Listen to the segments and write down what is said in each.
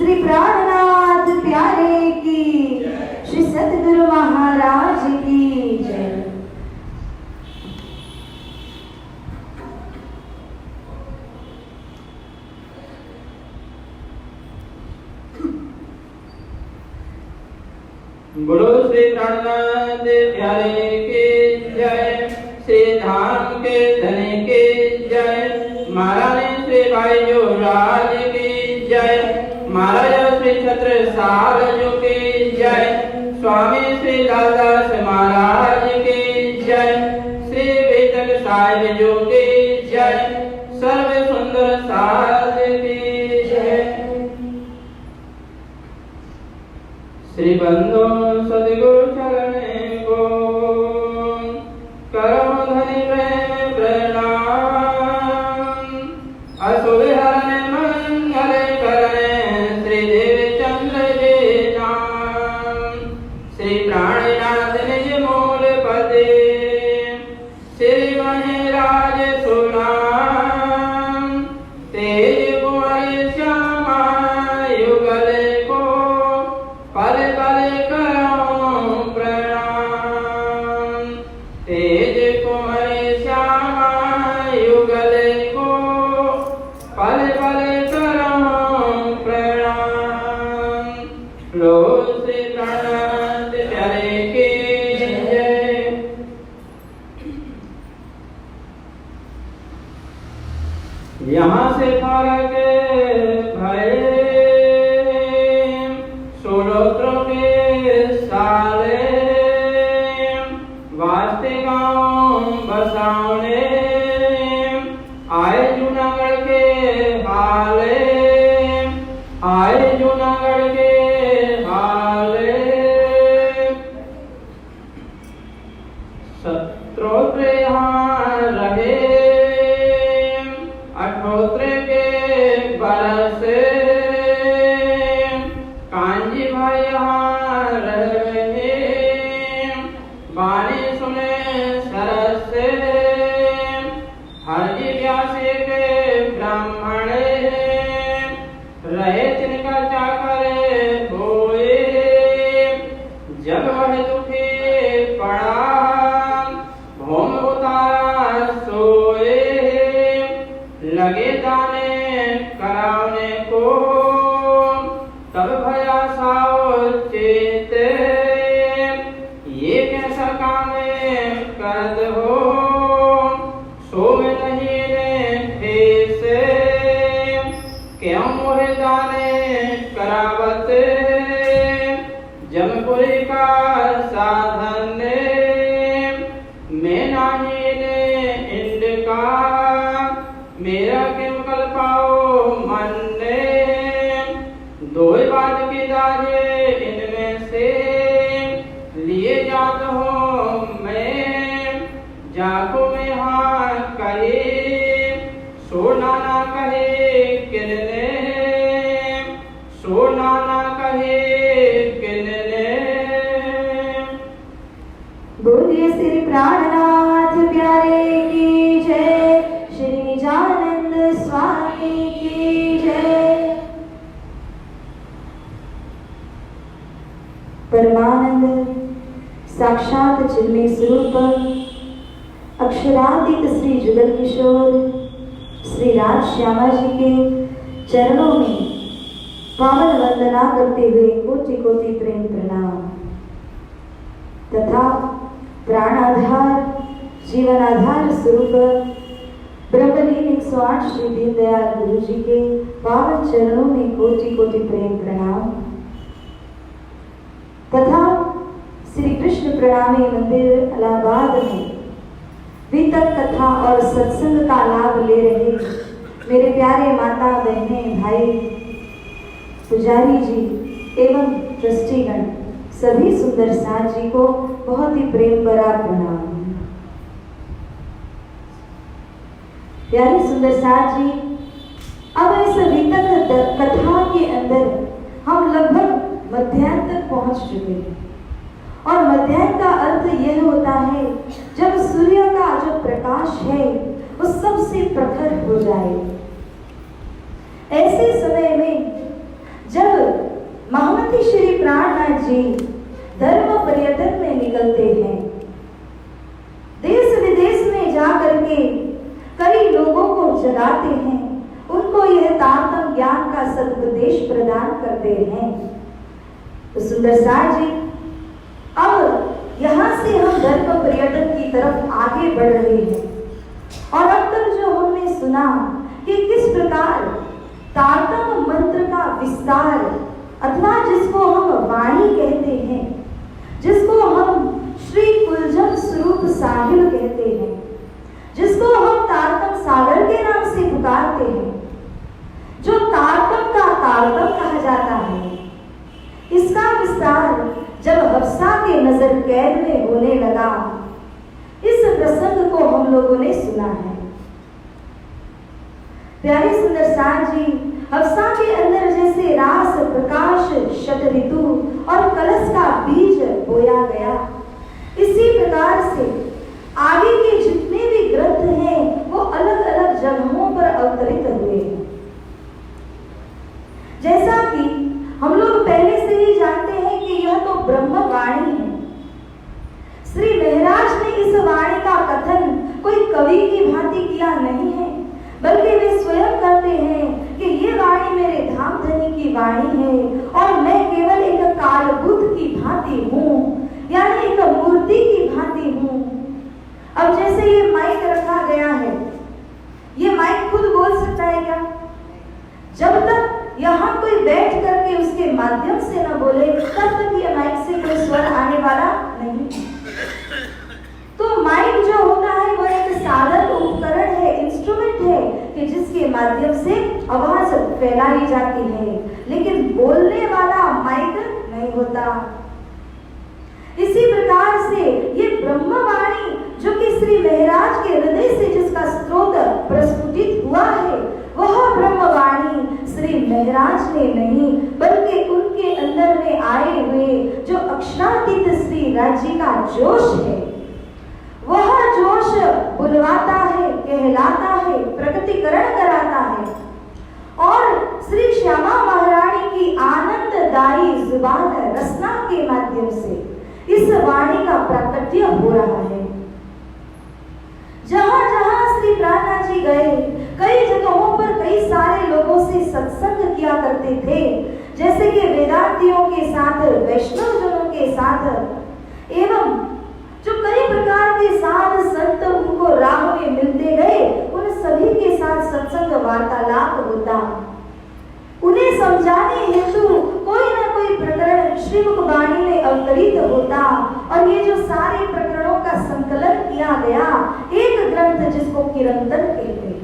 श्री प्राणनाथ प्यारे की, श्री सतगुरु महाराज की जय। बोलो श्री प्राणनाथ प्यारे की जय, श्री धाम के धने की जय, महाराज श्री भाई जो राज की जय, महाराज श्री छत्रसाल जो की जय, स्वामी श्री दादास महाराज की जय, श्री वेदक साहिब जो की जय, सर्व सुंदर साध की जय। श्री बंधु सदगुरु चरण को करो धनि प्रेम प्रणाम, अशुभ हरण मंगल करें श्री देव चंद्र जी नाम, श्री प्राणनाथ निज मूल पदे, श्री महराज सुनाम, तेज कुंवर श्यामा युगल को पल पल करो प्रणाम, तेज कुंवर श्यामा युगल को पल पल करो प्रणाम। लो श्री प्राणनाथ प्यारे की जय। यहाँ से फरक भय सोलोत्रों के साले, वास्ते गाँव बसावने आए जूनागढ़ के हाले, आए जूनागढ़ के हाले, सत्रोत्र यहाँ रहे अठोत्र के बरस, कांजी भाई यहाँ रहे बाणी सुने सरस, हरजी व्यासी के ब्राह्मण रहे तिनका चाकर होए, जब वह दुखी पड़ा भूम उतारा सोए, लगे दाने कराने को तब भया सावचेत, ये कैसा काम करत हो सोम नहीं ने ठेस, क्यों मोहे दाने करावत जमपुरी का साधन, मैं नाही ने इंड का मेरा किम कल पाओ मन ने, दो बात की दाजे इनमें से लिए जात हो मैं, जाको में हाँ कहे सो नाना कहे किनने, सो नाना कहे किनने। बोलिए श्री प्राणनाथ प्यारे की जय, श्री निजानंद स्वामी की जय। परमानंद साक्षात चिन्मय स्वरूप अक्षरातीत श्री जुगल किशोर श्री राज श्यामा जी के चरणों में पावन वंदना करते हुए कोटि कोटि प्रेम प्रणाम तथा प्राणाधार जीवनाधार स्वरूप ब्रह्मलीन 108 श्री दीनदयाल गुरु जी के पावन चरणों में कोटि कोटि प्रेम प्रणाम तथा श्री कृष्ण प्रणामी मंदिर इलाहाबाद में वितक कथा और सत्संग का लाभ ले रहे मेरे प्यारे माता बहनें भाई पुजारी जी एवं ट्रस्टीगण सभी सुंदर साथ जी को बहुत ही प्रेम भरा प्रणाम। प्यारे सुंदर साथ जी, अब इस वितक कथा के अंदर हम लगभग मध्याह्न तक पहुंच चुके हैं और मध्याह्न का अर्थ यह होता है जब सूर्य का जो प्रकाश है वो सबसे प्रखर हो जाए। ऐसे समय में जब कि श्री प्राणनाथ जी धर्म पर्यटन में निकलते हैं। देश विदेश में जाकर के कई लोगों को जगाते हैं, उनको यह तारतम ज्ञान का सदुपदेश प्रदान करते हैं। तो सुंदर सार जी, अब यहाँ से हम धर्म पर्यटन की तरफ आगे बढ़ रहे हैं और अब तक जो हमने सुना कि किस प्रकार तारतम मंत्र का विस्तार अथवा जिसको हम वाणी कहते हैं, जिसको हम श्री कुलजम स्वरूप साहिब कहते हैं, जिसको हम तारतम सागर के नाम से पुकारते हैं, जो तारतम का तारतम कहा जाता है, इसका विस्तार जब हफ्सा के नजर कैद में होने लगा, इस प्रसंग को हम लोगों ने सुना है। प्यारे सुंदर सार जी, हफ्सा के अंदर जैसे रास प्रकाश शत ऋतु और कलश का बीज बोया गया, इसी प्रकार से आगे के जितने भी ग्रंथ हैं वो अलग अलग जगहों पर अवतरित हुए हैं। जैसा कि हम लोग पहले से ही जानते हैं कि यह तो ब्रह्म वाणी है। श्री महाराज ने इस वाणी का कथन कोई कवि की भांति किया नहीं है, बल्कि वे स्वयं कहते हैं कि ये वाणी मेरे धाम धनी की वाणी है और मैं केवल एक कालबुद्ध की भांति हूँ, यानी एक मूर्ति की भांति हूँ। अब जैसे ये माइक रखा गया है, ये माइक खुद बोल सकता है क्या? जब तक यहाँ कोई बैठ करके उसके माध्यम से न बोले, तब तक ये माइक से कोई स्वर आने वाला नहीं। तो माइक जो होता है वो एक साधन उपकरण है, इंस्ट्रूमेंट है कि जिसके माध्यम से आवाज फैलाई जाती है, लेकिन बोलने वाला माइक नहीं होता। इसी प्रकार से ये ब्रह्मवाणी जो कि श्री महाराज के हृदय से जिसका स्रोत प्रस्फुटित हुआ है, वह ब्रह्मवाणी श्री महाराज ने नहीं, बल्कि उनके अंदर में आए हुए जो अक्षरातीत श्री राज्य का जोश है, वह जोश बुलवाता है, कहलाता है, प्रकटीकरण कराता है। और श्री श्यामा महारानी की आनंददायी जुबान रसना के माध्यम से इस वाणी का प्राकट्य हो रहा है। जहां जहां श्री प्राणनाथ जी गए, कई जगहों पर कई सारे लोगों से सत्संग किया करते थे, जैसे कि वेदांतियों के साथ, वैष्णव जनों के साथ, एवं जो कई प्रकार के साध संत उनको राह में मिलते गए, उन सभी के साथ सत्संग वार्तालाप होता। उन्हें समझाने हेतु कोई ना कोई प्रकरण श्रीमुख वाणी में अवतरित होता और ये जो सारे प्रकरणों का संकलन किया गया एक ग्रंथ जिसको किरंतन कहते हैं।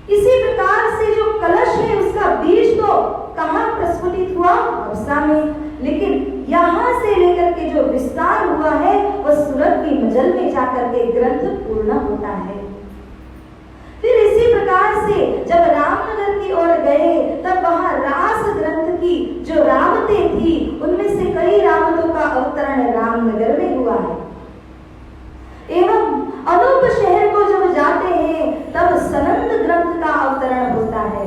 इसी प्रकार से जो कलश है उसका बीज तो कहाँ प्रस्फुटित हुआ? हफ्सा में, लेकिन यहाँ से लेकर के जो विस्तार हुआ है वह सूरत की मजल में जाकर के ग्रंथ पूर्ण होता है। फिर इसी प्रकार से जब रामनगर की ओर गए, तब वहां रास ग्रंथ की जो रामतें थी, उनमें से कई रामतों का अवतरण रामनगर में हुआ है। एवं अनूप शहर को जब जाते हैं, तब सनंद ग्रंथ का अवतरण होता है।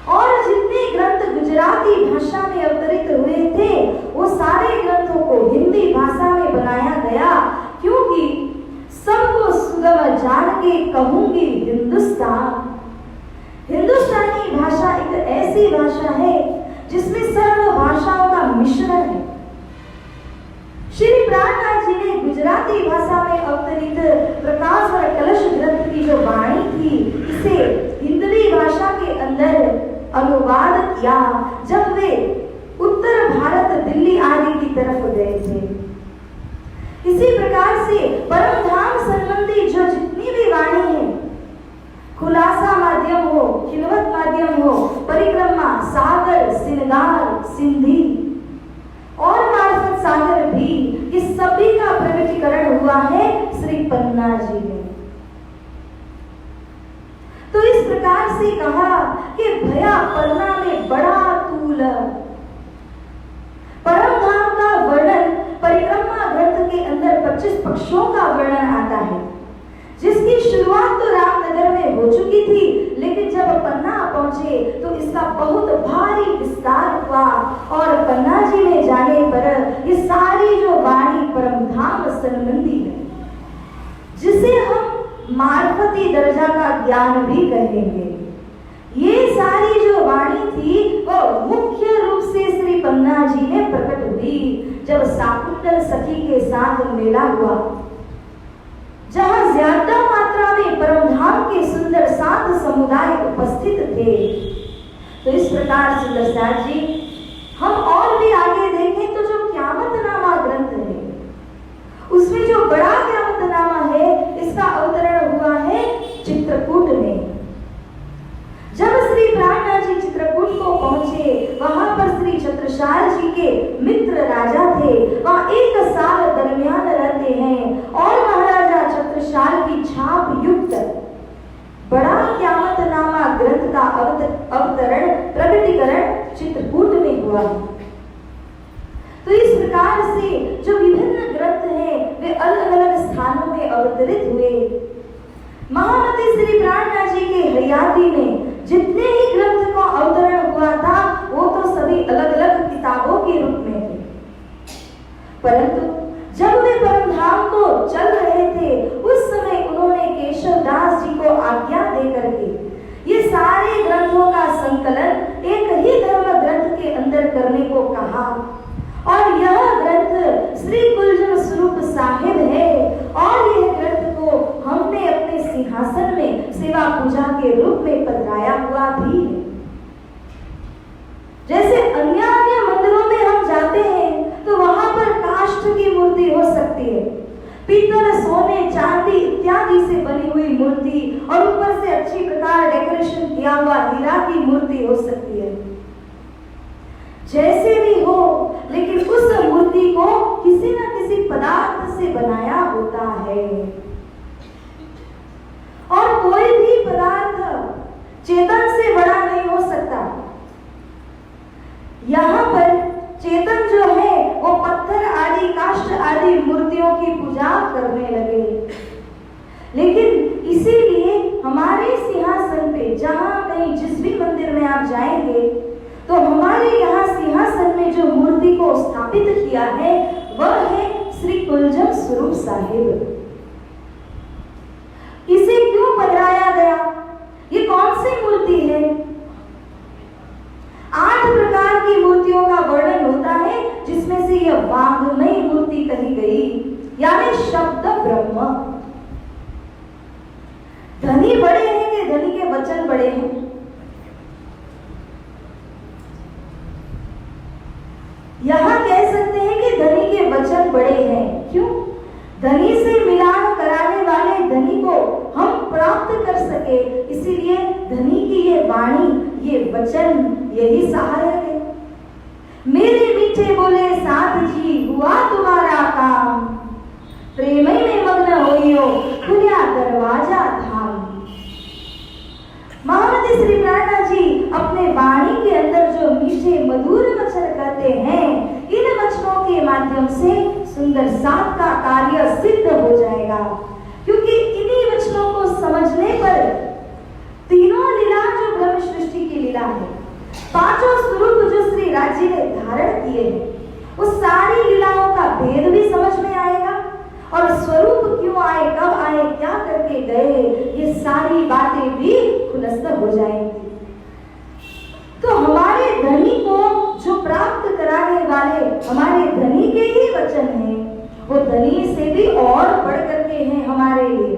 और जितने ग्रंथ गुजराती भाषा में अवतरित हुए थे, वो सारे ग्रंथों को हिंदी भाषा में बनाया गया, क्योंकि सबको सुगम जान के कहूंगी हिंदुस्तान। हिंदुस्तानी भाषा एक ऐसी भाषा है जिसमें सर्व भाषाओं का मिश्रण है। श्री प्राणनाथ जी ने गुजराती भाषा में अवतरित प्रकाश और कलश ग्रंथ की जो वाणी थी, इसे हिंदी भाषा के अंदर अनुवाद किया जब वे उत्तर भारत दिल्ली आदि की तरफ गए थे। इसी प्रकार से परम धाम संबंधी जो जितनी भी वाणी है, खुलासा माध्यम हो, खिलवत माध्यम हो, परिक्रमा, सागर, सिंगार, सिंधी और मार्फत सागर भी, इस सभी का प्रकटीकरण हुआ है श्री पन्ना जी में। तो इस प्रकार से कहा कि भया पन्ना में बड़ा तूल। परम धाम का वर्णन परिक्रमा ग्रंथ के अंदर 25 पक्षों का वर्णन आता है, जिसकी शुरुआत तो रामनगर में हो चुकी थी, लेकिन जब पन्ना पहुंचे तो इसका बहुत भारी विस्तार हुआ और पन्ना जी में जाने पर ये सारी जो वाणी परम धाम संबंधी है, जिसे हम मार्फती दर्जा का ज्ञान भी कहेंगे। ये सारी जो वाणी थी वो मुख्य रूप से श्री पन्ना जी ने प्रकट हुई जब शाकुंतल सखी के साथ मेला हुआ, जहां ज्यादा मात्रा में परमधाम के सुंदर सात समुदाय उपस्थित थे। तो इस प्रकार सुंदर साथ जी, हम और भी आगे देखें तो जो क्यामतनामा ग्रंथ है, उसमें जो बड़ा क्यामतनामा है, इसका अवतरण हुआ है चित्रकूट में। जब श्री प्राणनाथ जी चित्रकूट को पहुंचे, वहां पर श्री छत्रसाल जी के मित्र राजा थे, वहां 1 साल दरमियान रहते हैं और महाराजा छत्रसाल की छाप युक्त बड़ा क्यामतनामा ग्रंथ का अवतरण प्रकटीकरण चित्रकूट में हुआ। तो इस प्रकार से जो विभिन्न ग्रंथ हैं वे अलग अलग स्थानों में अवतरित हुए। महामती श्री प्राणनाथ जी के हयाती में जितने ही ग्रंथ का अवतरण हुआ था वो तो सभी अलग अलग किताबों के रूप में थे, परंतु जब वे परमधाम को चल रहे थे उस समय उन्होंने केशव दास जी को आज्ञा दे करके ये सारे ग्रंथों का संकलन एक ही धर्म ग्रंथ के अंदर करने को कहा। और यह ग्रंथ श्री कुलजन स्वरूप साहिब है और यह ग्रंथ को हमने अपने सिंहासन में सेवा पूजा के रूप में पधराया हुआ भी है। जैसे अन्य मंदिरों में हम जाते हैं तो वहां पर काष्ठ की मूर्ति हो सकती है, पीतल, सोने, चांदी इत्यादि से बनी हुई मूर्ति और ऊपर से अच्छी प्रकार डेकोरेशन किया हुआ हीरा की मूर्ति हो सकती है। जैसे भी हो, लेकिन उस मूर्ति को किसी न किसी पदार्थ से बनाया होता है और कोई भी पदार्थ चेतन से बड़ा नहीं हो सकता। यहाँ पर चेतन जो है वो पत्थर आदि, काष्ठ आदि मूर्तियों की पूजा करने लगे। लेकिन इसीलिए हमारे सिंहासन पे, जहाँ कहीं जिस भी मंदिर में आप जाएंगे तो हमारे यहाँ सिंहासन में जो मूर्ति को स्थापित किया है वह है श्री कुलजन स्वरूप साहिब। इसे क्यों पधराया गया? ये कौन सी मूर्ति है? 8 प्रकार की मूर्तियों का वर्णन होता है, जिसमें से यह वाग्मयी मूर्ति कही गई, यानी शब्द ब्रह्म। धनी बड़े हैं कि धनी के वचन बड़े हैं? यहाँ कह सकते हैं कि धनी के वचन बड़े हैं। क्यों? धनी से मिलान कराने वाले धनी को हम प्राप्त कर सके, इसीलिए धनी की ये वाणी, ये वचन, यही सहायक है। मेरे मीठे बोले साथ जी, हुआ तुम्हारा काम, प्रेमई में मग्न होइयो, खुला दरवाजा धाम। महामती श्री प्राणनाथ जी अपने वाणी के अंदर जो मीठे मधुर वचन कहते हैं, इन वचनों के माध्यम से सुंदर सात का कार्य सिद्ध हो जाएगा। क्योंकि इन्हीं वचनों को समझने पर तीनों लीला जो ब्रह्म सृष्टि की लीला है, 5 स्वरूप जो श्री राजी ने धारण किए हैं, उस सारी लीलाओं का भेद भी समझ में आएगा और स्वरूप क्यों आए, कब आए, क्या करके गए, ये सारी बातें भी खुलस्त हो जाएंगी। तो हमारे धनी को जो प्राप्त कराने वाले हमारे धनी के ही वचन हैं, वो धनी से भी और बढ़ करके हैं हमारे लिए।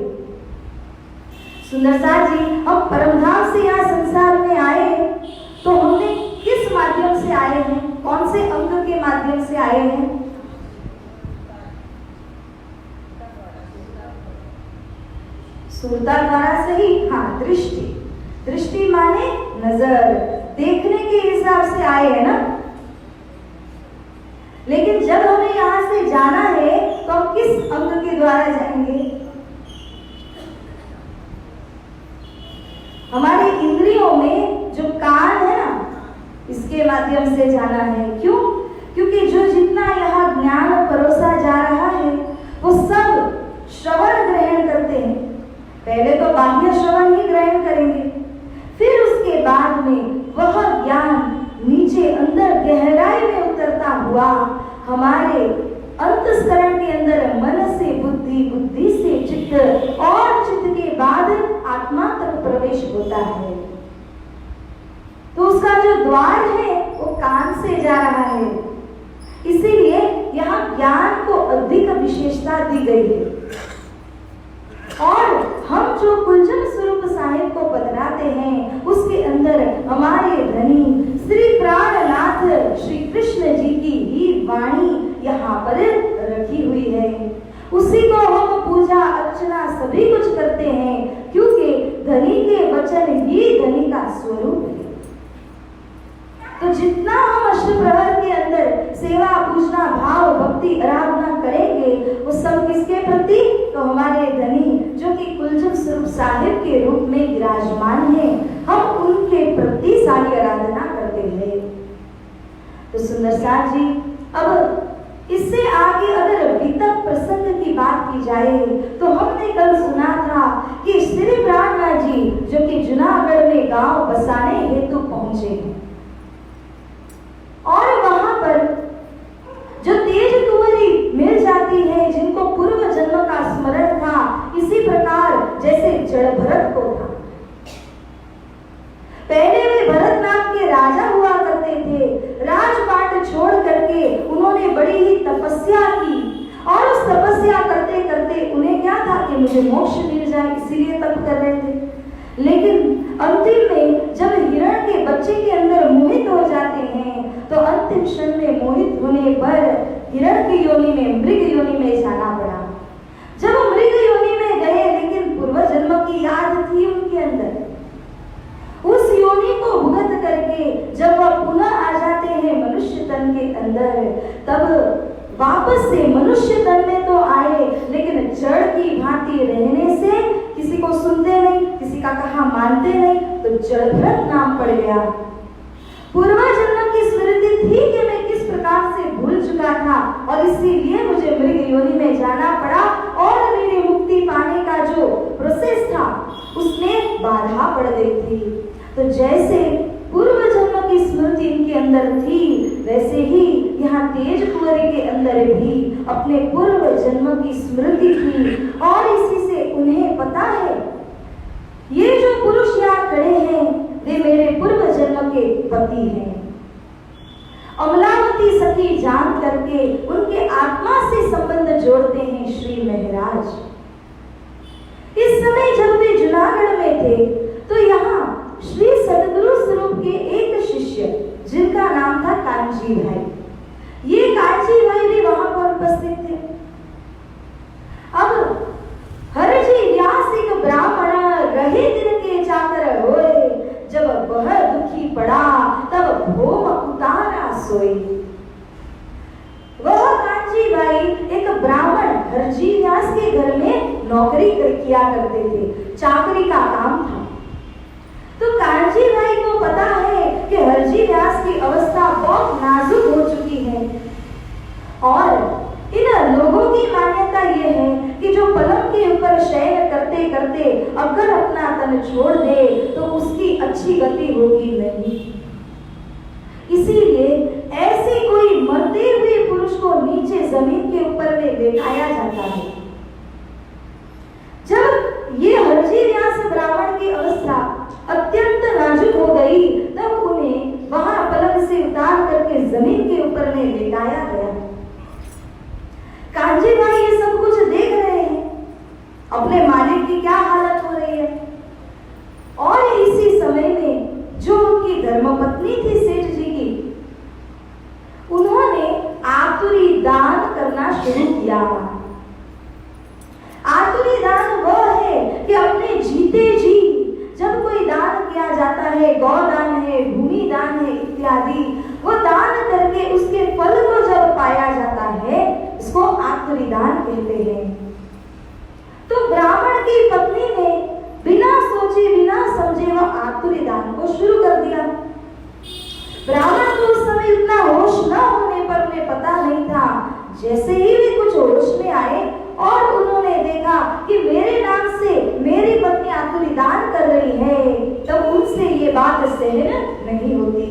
सुंदर साथ जी, हम परमधाम से यहाँ संसार में आए तो हमने किस माध्यम से आए हैं? कौन से अंग के माध्यम से आए हैं? सुरता द्वारा सही, हाँ, दृष्टि। दृष्टि माने नजर, देखने के हिसाब से आए हैं ना। लेकिन जब हमें यहाँ से जाना है तो हम किस अंग के द्वारा जाएंगे? हमारे इंद्रियों में जो कान है ना, इसके माध्यम से जाना है। क्यों? क्योंकि जो जितना यहाँ ज्ञान परोसा जा रहा है वो सब श्रवण ग्रहण करते हैं। पहले तो बाह्य श्रवण ही ग्रहण करेंगे, फिर उसके बाद में वह गहराई में उतरता हुआ हमारे अंतस्करण के अंदर मन से बुद्धि, बुद्धि से चित्त और चित्त के बाद आत्मा तक प्रवेश होता है। तो उसका जो द्वार है वो कान से जा रहा है, इसीलिए यहाँ ज्ञान को अधिक विशेषता दी गई है। और हम जो कुलजन स्वरूप साहिब को पधराते हैं उसके अंदर हमारे धनी श्री प्राणनाथ श्री कृष्ण जी की ही वाणी यहाँ पर रखी हुई है। उसी को हम पूजा अर्चना सभी कुछ करते हैं, क्योंकि धनी के वचन ही धनी का स्वरूप है। तो जितना हम अष्टप्रहर के अंदर सेवा, पूजना, भाव, भक्ति, आराधना करेंगे वो सब किसके प्रति? तो हमारे धनी जो कि कुलजन स्वरूप साहिब के रूप में विराजमान है, हम उनके प्रति सारी आराधना करते हैं। तो सुंदर साथ जी, अब इससे आगे अगर वितक प्रसंग की बात की जाए तो हमने कल सुना था कि श्री प्राणनाथ जी जो कि जूनागढ़ में गांव बसाने हेतु पहुंचे हैं और वहां पर जो तेज कुंवरी मिल जाती है जिनको पूर्व जन्म का स्मरण था, इसी प्रकार जैसे जड़ भरत को था। पहले वे भरत नाम के राजा हुआ करते थे। राजपाट छोड़ करके उन्होंने बड़ी ही तपस्या की और उस तपस्या करते करते उन्हें क्या था कि मुझे मोक्ष मिल जाए, इसीलिए तप कर रहे थे। लेकिन अंतिम में जब हिरण के बच्चे के अंदर मोहित हो जाते हैं तो अंतिम क्षण में मोहित होने पर हिरण की योनि में, मृग योनि में जाना पड़ा। जब मृग योनि में गए, लेकिन पूर्व जन्म की याद थी उनके अंदर, उस योनि को भुगत करके जब वह पुनः आ जाते हैं मनुष्य तन के अंदर, तब वापस से मनुष्य तन में तो आए, लेकिन जड़ की भांति रहने से किसी को सुनते नहीं, किसी का कहा मानते नहीं, तो जड़भरत नाम पड़ गया। पूर्व जन्म की स्मृति थी कि मैं किस प्रकार से भूल चुका था और इसीलिए मुझे मृग योनि में जाना पड़ा और मेरी मुक्ति पाने का जो प्रोसेस था उसमें बाधा पड़ गई थी। तो जैसे पूर्व जन्म की स्मृति इनके अंदर थी, वैसे ही यहाँ तेज कुंवरी के अंदर भी अपने पूर्व जन्म की स्मृति थी और इसी से उन्हें पता है ये जो पुरुष यहाँ खड़े हैं वे मेरे पूर्व जन्म के पति हैं। अमलावती सखी जान करके उनके आत्मा से संबंध जोड़ते हैं श्री महाराज। इस समय जब वे जूनागढ़ में थे तो यहाँ श्री सदगुरु स्वरूप के एक शिष्य जिनका नाम था कांची भाई, ये कांची भाई भी वहां पर उपस्थित थे। अब हरजी व्यास एक ब्राह्मण रहे दिन के चाकर होए, जब वह दुखी पड़ा तब भोम उतारा सोई। वह कांची भाई एक ब्राह्मण हरजी व्यास के घर में नौकरी किया करते थे, चाकरी का काम था। तो कांची भाई को पता है कि हरजी व्यास की अवस्था बहुत नाजुक हो चुकी है और इन लोगों की मान्यता ये है कि जो पलंग के ऊपर शयन करते करते अगर अपना तन छोड़ दे तो उसकी अच्छी गति होगी नहीं। इसीलिए ऐसे कोई मरते हुए पुरुष को नीचे जमीन के ऊपर में लेटाया जाता है। जब ये हरजी व्यास ब्राह्मण की अवस्था अत्यंत नाजुक हो गई तब उन्हें वहां पलंग से उतार करके जमीन के ऊपर में लेटाया गया। कांजी भाई ये सब कुछ देख रहे हैं, अपने मालिक की क्या हालत हो रही है। और इसी समय में जो उनकी धर्मपत्नी थी सेठ जी की, उन्होंने आतुरी दान करना शुरू किया। आतुरी दान वह है कि अपने जीते जी जब कोई दान किया जाता है, गौदान है, भूमि दान है इत्यादि, वो दान करके उसके फल को जब पाया जाता है इसको आतुरी दान कहते हैं। तो ब्राह्मण की पत्नी ने बिना सोचे बिना समझे वह आतुरी दान को शुरू कर दिया। ब्राह्मण को उस समय इतना होश न होने पर उन्हें पता नहीं था। जैसे ही वे कुछ होश में आए और उन्होंने देखा कि मेरे नाम से मेरी पत्नी आतुरी दान कर रही है, तब उनसे ये बात सहन नहीं होती।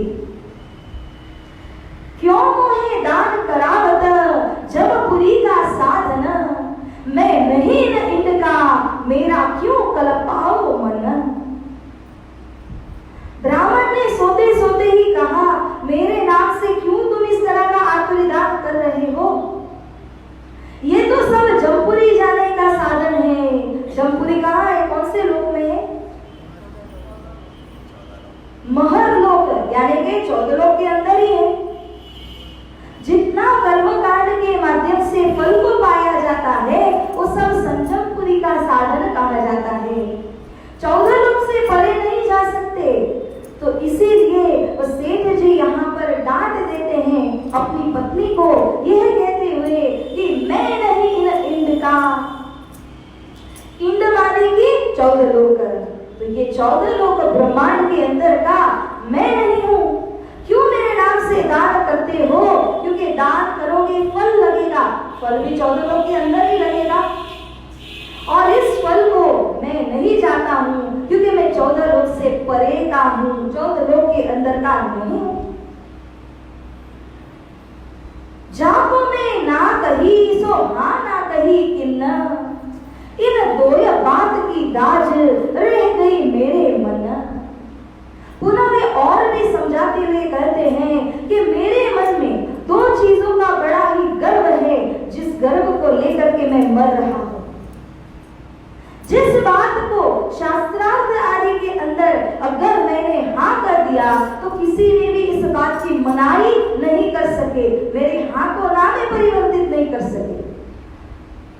यानी कि 14 लोक के अंदर ही है। जितना कर्मकांड के माध्यम से फल को पाया जाता है वो सब संयमपुरी का साधन कहा जाता है। 14 लोक से परे नहीं जा सकते। तो इसीलिए वो सेठ जी यहाँ पर डांट देते हैं अपनी पत्नी को, यह कहते हुए कि मैं नहीं इंद्र का, इंद्र माने कि 14 लोक, तो ये 14 लोक ब्रह्मांड के अंदर का मैं नहीं हूँ। क्यों मेरे नाम से दान करते हो? क्योंकि दान करोगे फल लगेगा, फल भी 14 लोक के अंदर ही लगेगा। और इस फल को मैं नहीं चाहता हूँ क्योंकि मैं 14 लोक से परे का हूँ, 14 लोक के अंदर का नहीं हूँ। जाको में ना कही सो हाँ ना कही किन्ना, इन दोय बात की दाज रह गई मेरे मन। पुनः वे और भी समझाते हुए कहते हैं कि मेरे मन में 2 चीजों का बड़ा ही गर्व है, जिस गर्व को लेकर के मैं मर रहा हूं। जिस बात को शास्त्रार्थ आदि के अंदर अगर मैंने हाँ कर दिया तो किसी ने भी इस बात की मनाही नहीं कर सके, मेरे हाँ को ना में परिवर्तित नहीं कर सके।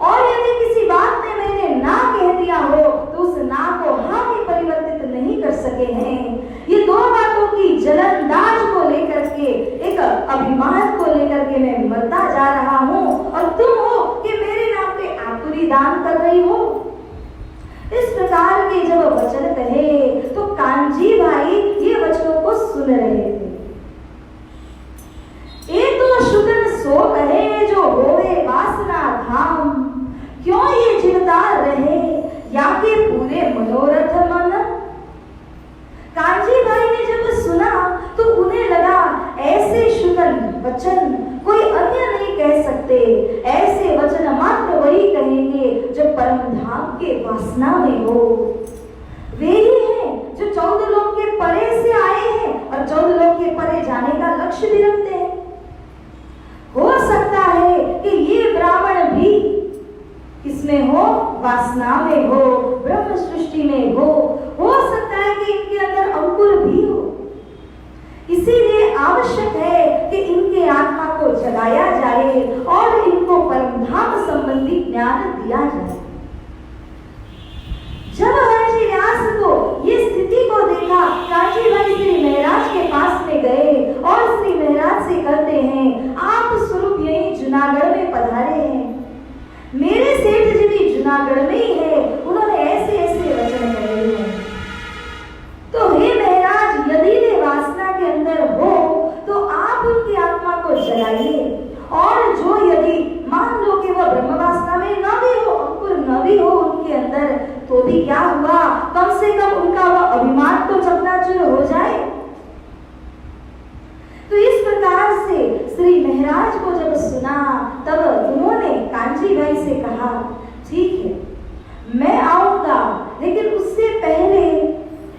और यदि किसी बात में मैंने ना कह दिया हो तो उस ना को हाँ में परिवर्तित नहीं कर सके हैं। ये 2 बातों की जलन दाज को लेकर के, एक अभिमान को लेकर के मैं मरता जा रहा हूँ और तुम हो कि मेरे नाम पे आकुरी दान कर रही हो। इस प्रकार के जब वचन कहे तो कांजी भाई ये वचनों को सुन रहे थे। एक तो शुगन सो कहे जो होवे वासना धाम, क्यों ये जिरदार रहे या के पूरे मनोरथ मन। कांजी भाई ने जब सुना तो उन्हें लगा ऐसे शुगन वचन कोई अन्य नहीं कह सकते, ऐसे वचन मात्र वही कहेंगे जो परम धाम के वासना में हो। वे ही हैं जो 14 लोक के परे से आए हैं और 14 लोक के परे जाने का लक्ष्य भी रखते हैं। हो सकता है कि ये ब्राह्मण भी किसमें हो? वासना में हो, ब्रह्म सृष्टि में हो सकता है कि इनके अंदर अंकुर भी हो। इसीलिए आवश्यक है कि इनके आत्मा को जगाया जाए और इनको परमधाम संबंधी ज्ञान दिया जाए। जब हर्षि व्यास को ये स्थिति को देखा, कांची भाई श्री महाराज के पास में गए और श्री महाराज से कहते हैं आप स्वरूप यही जूनागढ़ में पधारे हैं, मेरे सेठ जी भी जूनागढ़ में ही है, उन्होंने ऐसे ऐसे वचन कहे हैं। तो हे महाराज यदि वे वासना के अंदर हो तो आप उनकी आत्मा को जगाइए, और जो यदि मान लो कि वह ब्रह्म वासना में न भी हो, अंकुर न भी हो उनके अंदर, तो भी क्या हुआ, कम से कम उनका वह अभिमान तो चकनाचूर हो जाए। तो इस प्रकार से श्री महाराज को जब सुना तब उन्होंने कांची भाई से कहा ठीक है मैं आऊंगा, लेकिन उससे पहले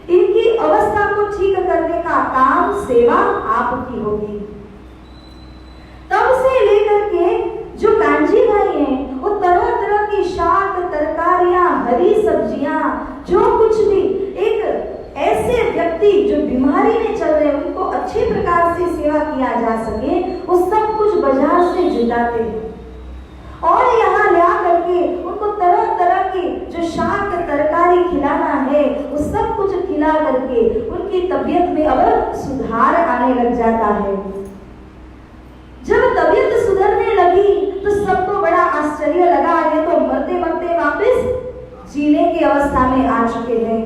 इनकी अवस्था को ठीक करने का काम सेवा आपकी होगी। तब से लेकर के जो कांजी भाई हैं वो तरह तरह की शाक तरकारियां, हरी सब्जियां, जो कुछ भी एक ऐसे व्यक्ति जो बीमारी में चल रहे हैं उनको अच्छे प्रकार से सेवा किया जा सके, वो सब कुछ बाजार से जुटाते हैं और यहाँ ला करके उनको तरह तरह की जो शाक तरकारी खिलाना है वो सब कुछ खिला करके उनकी तबीयत में अब सुधार आने लग जाता है। जब तबीयत सुधरने लगी तो सबको बड़ा आश्चर्य लगा, ये तो मरते मरते वापस जीने की अवस्था में आ चुके हैं।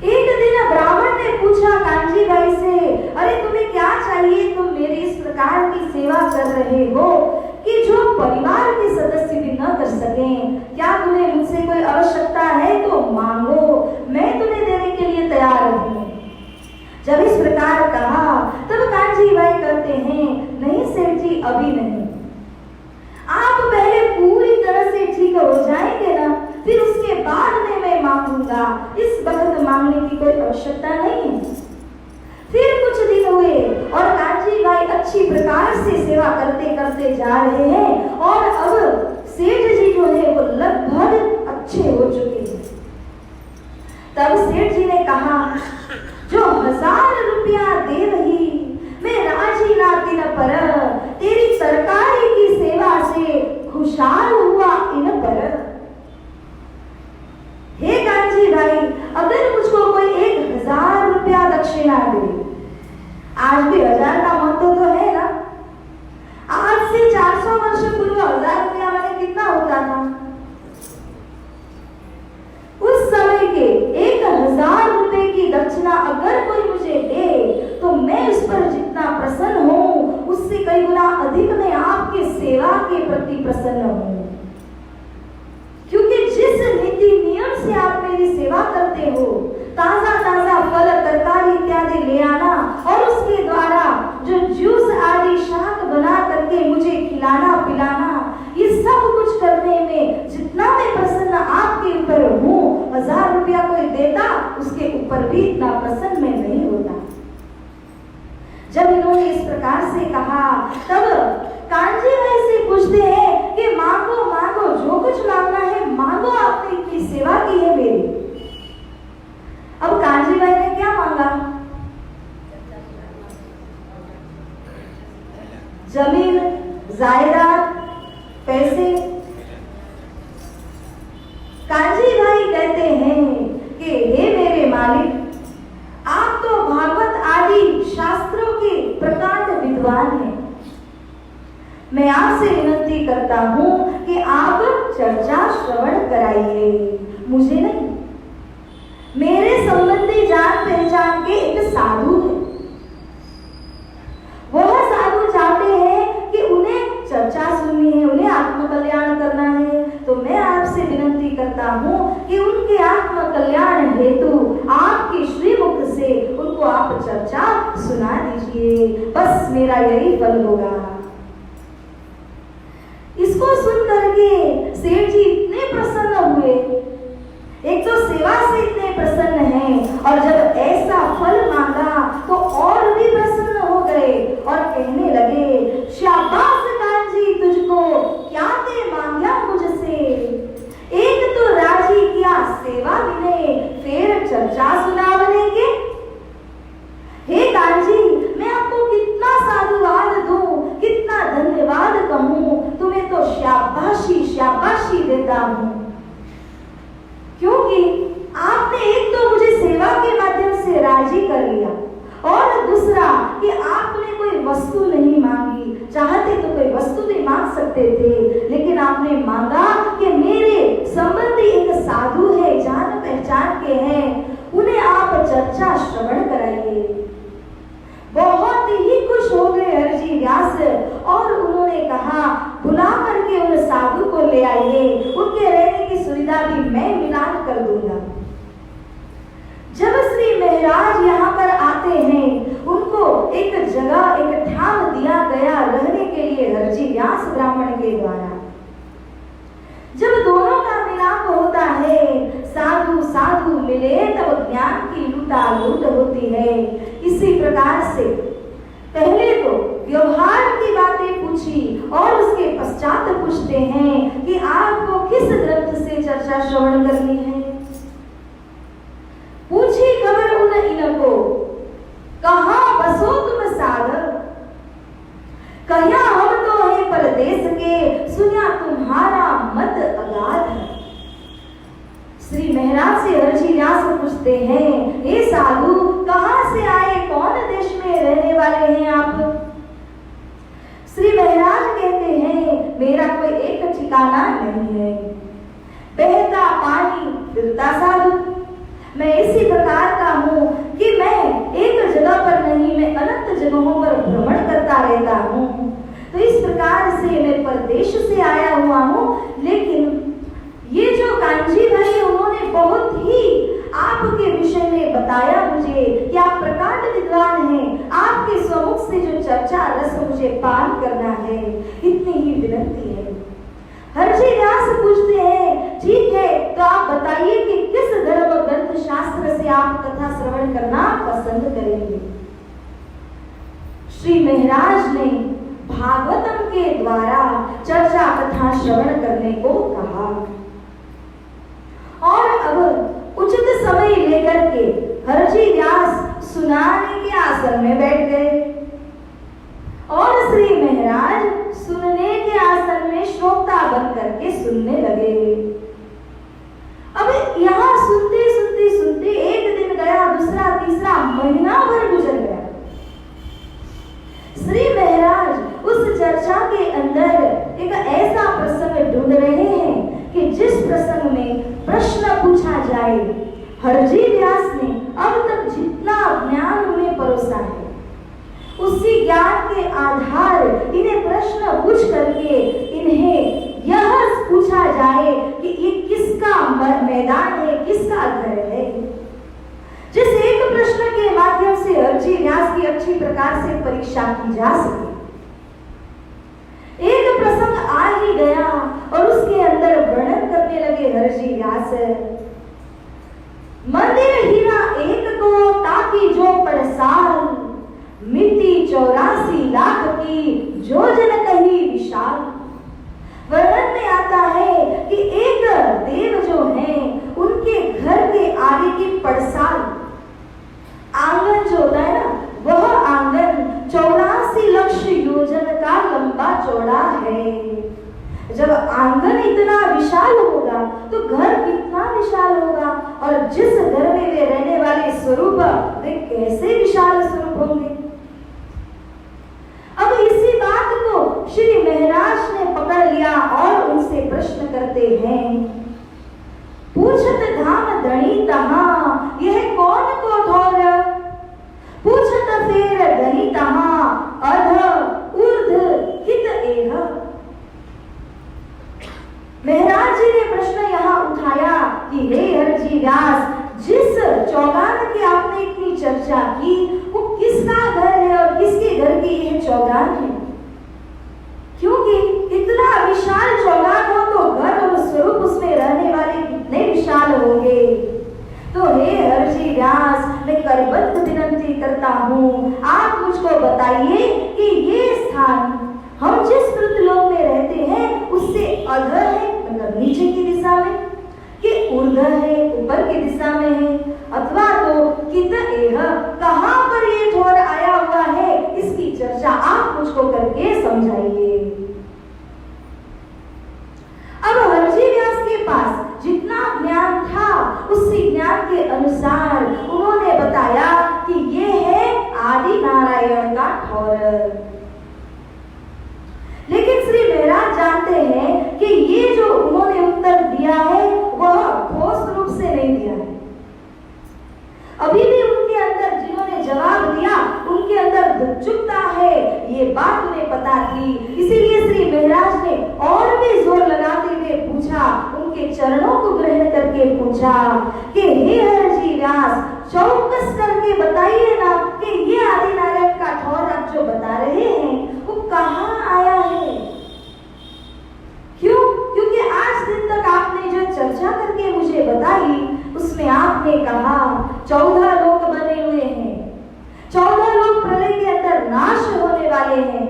एक दिन ब्राह्मण ने पूछा कांची भाई से, अरे तुम्हें क्या चाहिए, तुम मेरी इस प्रकार की सेवा कर रहे हो कि जो परिवार के सदस्य भी न कर सकें, क्या तुम्हें मुझसे कोई आवश्यकता है तो मांगो, मैं तुम्हें देने के लिए तैयार हूँ। जब इस प्रकार कहा तब कांची भाई कहते हैं नहीं सेठ जी अभी नहीं, आप पहले पूरी तरह से ठीक हो जाएंगे ना, फिर उसके बाद में मैं मांगूंगा, इस वक्त मांगने की कोई आवश्यकता नहीं है। फिर कुछ दिन हुए और कांची भाई अच्छी प्रकार से सेवा करते करते जा रहे हैं और अब सेठ जी जो है वो लगभग अच्छे हो चुके हैं। तब सेठ जी ने कहा जो 1000 रुपए आज भी 1000 का महत्व तो है ना। आज से 400 वर्ष पूर्व 1000 रुपया मैंने कितना होता था? उस समय के 1000 रुपए की दक्षिणा अगर कोई मुझे दे तो मैं उस पर जितना प्रसन्न हूं उससे कई गुना अधिक मैं आपके सेवा के प्रति प्रसन्न हूं। क्योंकि जिस नीति नियम से आप मेरी सेवा करते हो, ताजा ताजा फल तरकारी इत्यादि ले आना और उसके द्वारा जो जूस आदि शाक बना करके मुझे खिलाना पिलाना, ये सब कुछ करने में जितना मैं प्रसन्न आपके ऊपर हूँ, 1000 रुपया कोई देता उसके ऊपर भी इतना प्रसन्न मैं नहीं होता। जब इन्होंने इस प्रकार से कहा तब कांजी भाई से पूछते हैं कि मांगो मांगो, जो कुछ मांगना है मांगो, आपने इतनी सेवा की है मेरी। अब कांजी भाई ने क्या मांगा? जमीन, जायदाद, पैसे। कांजी भाई कहते हैं कि हे मेरे मालिक, आप तो भागवत आदि शास्त्रों के प्रकांड विद्वान हैं। मैं आपसे विनती करता हूं कि आप चर्चा श्रवण कराइए, मुझे नहीं। मेरे संबंधी जान पहचान के एक साधु है, वह साधु चाहते हैं कि उन्हें चर्चा सुननी है, उन्हें आत्म कल्याण करना है। तो मैं आपसे विनती करता हूं कि उनके आत्म कल्याण हेतु आपके श्रीमुख से उनको आप चर्चा सुना दीजिए, बस मेरा यही फल होगा। इसको सुन करके सेठ जी इतने प्रसन्न हुए, एक तो सेवा से इतने प्रसन्न हैं और जब ऐसा फल मांगा तो और भी प्रसन्न हो गए और कहने लगे, शाबाश कांजी, तुझको क्या दे मांगा मुझसे, एक तो राजी किया सेवा विनय, फिर चर्चा सुना बनेंगे। हे कांजी, मैं आपको कितना साधुवाद दूं, कितना धन्यवाद कहूं, तुम्हें तो शाबाशी शाबाशी देता हूं। क्योंकि आपने एक तो मुझे सेवा के माध्यम से राजी कर लिया और दूसरा कि आपने कोई वस्तु नहीं मांगी, चाहते तो कोई वस्तु भी मांग सकते थे, लेकिन आपने मांगा कि मेरे संबंधी एक साधु है, जान पहचान के हैं, उन्हें आप चर्चा श्रवण कराइए। बहुत ही खुश हो गए हरजी व्यास और उन्होंने कहा, बुला करके उन साधु को ले आइए, उनके रहने की सुविधा भी मैं मिलान कर दूंगा। जब श्री महाराज यहाँ पर आते हैं, उनको एक जगह एक ठाम दिया गया रहने के लिए हरजी व्यास ब्राह्मण के द्वारा। जब दोनों का मिलाप होता है, साधु साधु मिले तब ज्ञान की लूटालूट होती है। इसी प्रकार से पहले तो व्यवहार की बातें पूछी और उसके पश्चात पूछते हैं कि आपको किस ग्रंथ से चर्चा श्रवण करनी है। पूछी खबर उन इनको, कहाँ बसो तुम सागर, कहिया हम तो है परदेश के, सुनिया तुम्हारा मत अगाध। श्री महाराज से हरजी व्यास पूछते हैं, हे साधु, कहाँ से आए, कौन देश में रहने वाले हैं आप? श्री महाराज कहते हैं, मेरा कोई एक ठिकाना नहीं है, बहता पानी फिरता साधु। मैं इसी प्रकार का हूँ कि मैं एक जगह पर नहीं, मैं अनंत जगहों पर भ्रमण करता रहता हूँ। तो इस प्रकार से मैं परदेश से आया हुआ हूँ। लेकिन ये जो कांजी भाई है, उन्होंने बहुत ही आपके विषय में बताया मुझे कि आप प्रकांड विद्वान हैं, आपके स्वमुख से जो चर्चा रस मुझे पान करना है, इतनी ही विनती है। हरजी व्यास पूछते हैं, ठीक है, तो आप बताइए कि किस धर्म ग्रंथ शास्त्र से आप कथा श्रवण करना पसंद करेंगे। श्री महाराज ने भागवतम के द्वारा चर्चा कथा श्रवण करने को कहा और अब उचित समय लेकर के हरजी व्यास सुनाने के आसन में बैठ गए और श्री महाराज सुनने के आसन में श्रोता बन करके सुनने लगे। अब यहाँ सुनते सुनते सुनते एक दिन गया, दूसरा, तीसरा, महीना भर गुजर गया। ज्ञान के आधार इन्हें प्रश्न पूछ करके इन्हें यह पूछा जाए कि ये किसका मैदान है, किसका घर है। जिस एक प्रश्न के माध्यम से हरजी व्यास की अच्छी प्रकार से परीक्षा की जा सके। एक प्रसंग आ ही गया और उसके अंदर वर्णन करने लगे हरजी व्यास। मंदिर हीरा एक को ताकि जो पड़साल, मिट्टी 84 लाख की जो जन कही विशाल। वर्णन में आता है कि एक देव जो हैं उनके घर के आगे की पड़साल, आंगन जो होता है ना, वह आंगन 84 लाख योजन का लंबा चौड़ा है। जब आंगन इतना विशाल होगा तो घर कितना विशाल होगा, और जिस घर में वे रहने वाले स्वरूप वे कैसे विशाल स्वरूप होंगे। अब इसी बात को श्री महाराज ने पकड़ लिया और उनसे प्रश्न करते हैं। पूछत धाम धनी तहाँ यह कौन को ठौर, पूछत फेर धनी तहाँ अध ऊर्ध हित एह। महाराज जी ने प्रश्न यहाँ उठाया कि हे हरजी व्यास, जिस चौगान की आपने इतनी चर्चा की वो किसका घर है और किसके घर की यह चौगान है। क्योंकि इतना विशाल चौगान हो तो घर और स्वरूप उसमें रहने वाले कितने विशाल होंगे। तो हे हरजी व्यास, मैं करबद्ध विनती करता हूँ, आप मुझको बताइए कि ये स्थान हम जिस पृथ्वीलोक में रहते हैं उससे अधर है, मतलब नीचे की दिशा में, कि ऊर्ध्व है, ऊपर की दिशा में है, अथवा तो कित एह, कहां पर ये ठौर आया हुआ है, इसकी चर्चा आप मुझको करके समझाइए। अब हरजी व्यास के पास जितना ज्ञान था उसी ज्ञान के अनुसार उन्होंने बताया कि ये है आदि नारायण का ठौर। लेकिन श्री महाराज जानते हैं कि ये जो उन्होंने उत्तर दिया है वह ठोस रूप से नहीं दिया है। अभी भी उनके अंदर जिन्होंने जवाब दिया उनके अंदर दुचुकता है, ये बात उन्हें पता थी। इसीलिए श्री महाराज ने और भी जोर लगाते हुए पूछा, उनके चरणों को ग्रहण करके पूछा कि हे हरजी व्यास, चौकस करके बताइए ना कि ये आदि नारायण का ठौर आप जो बता रहे हैं वो कहाँ आया है। क्यों? क्योंकि आज दिन तक आपने जो चर्चा करके मुझे बताई उसमें आपने कहा 14 लोक बने हुए हैं, 14 लोक प्रलय के अंदर नाश होने वाले हैं,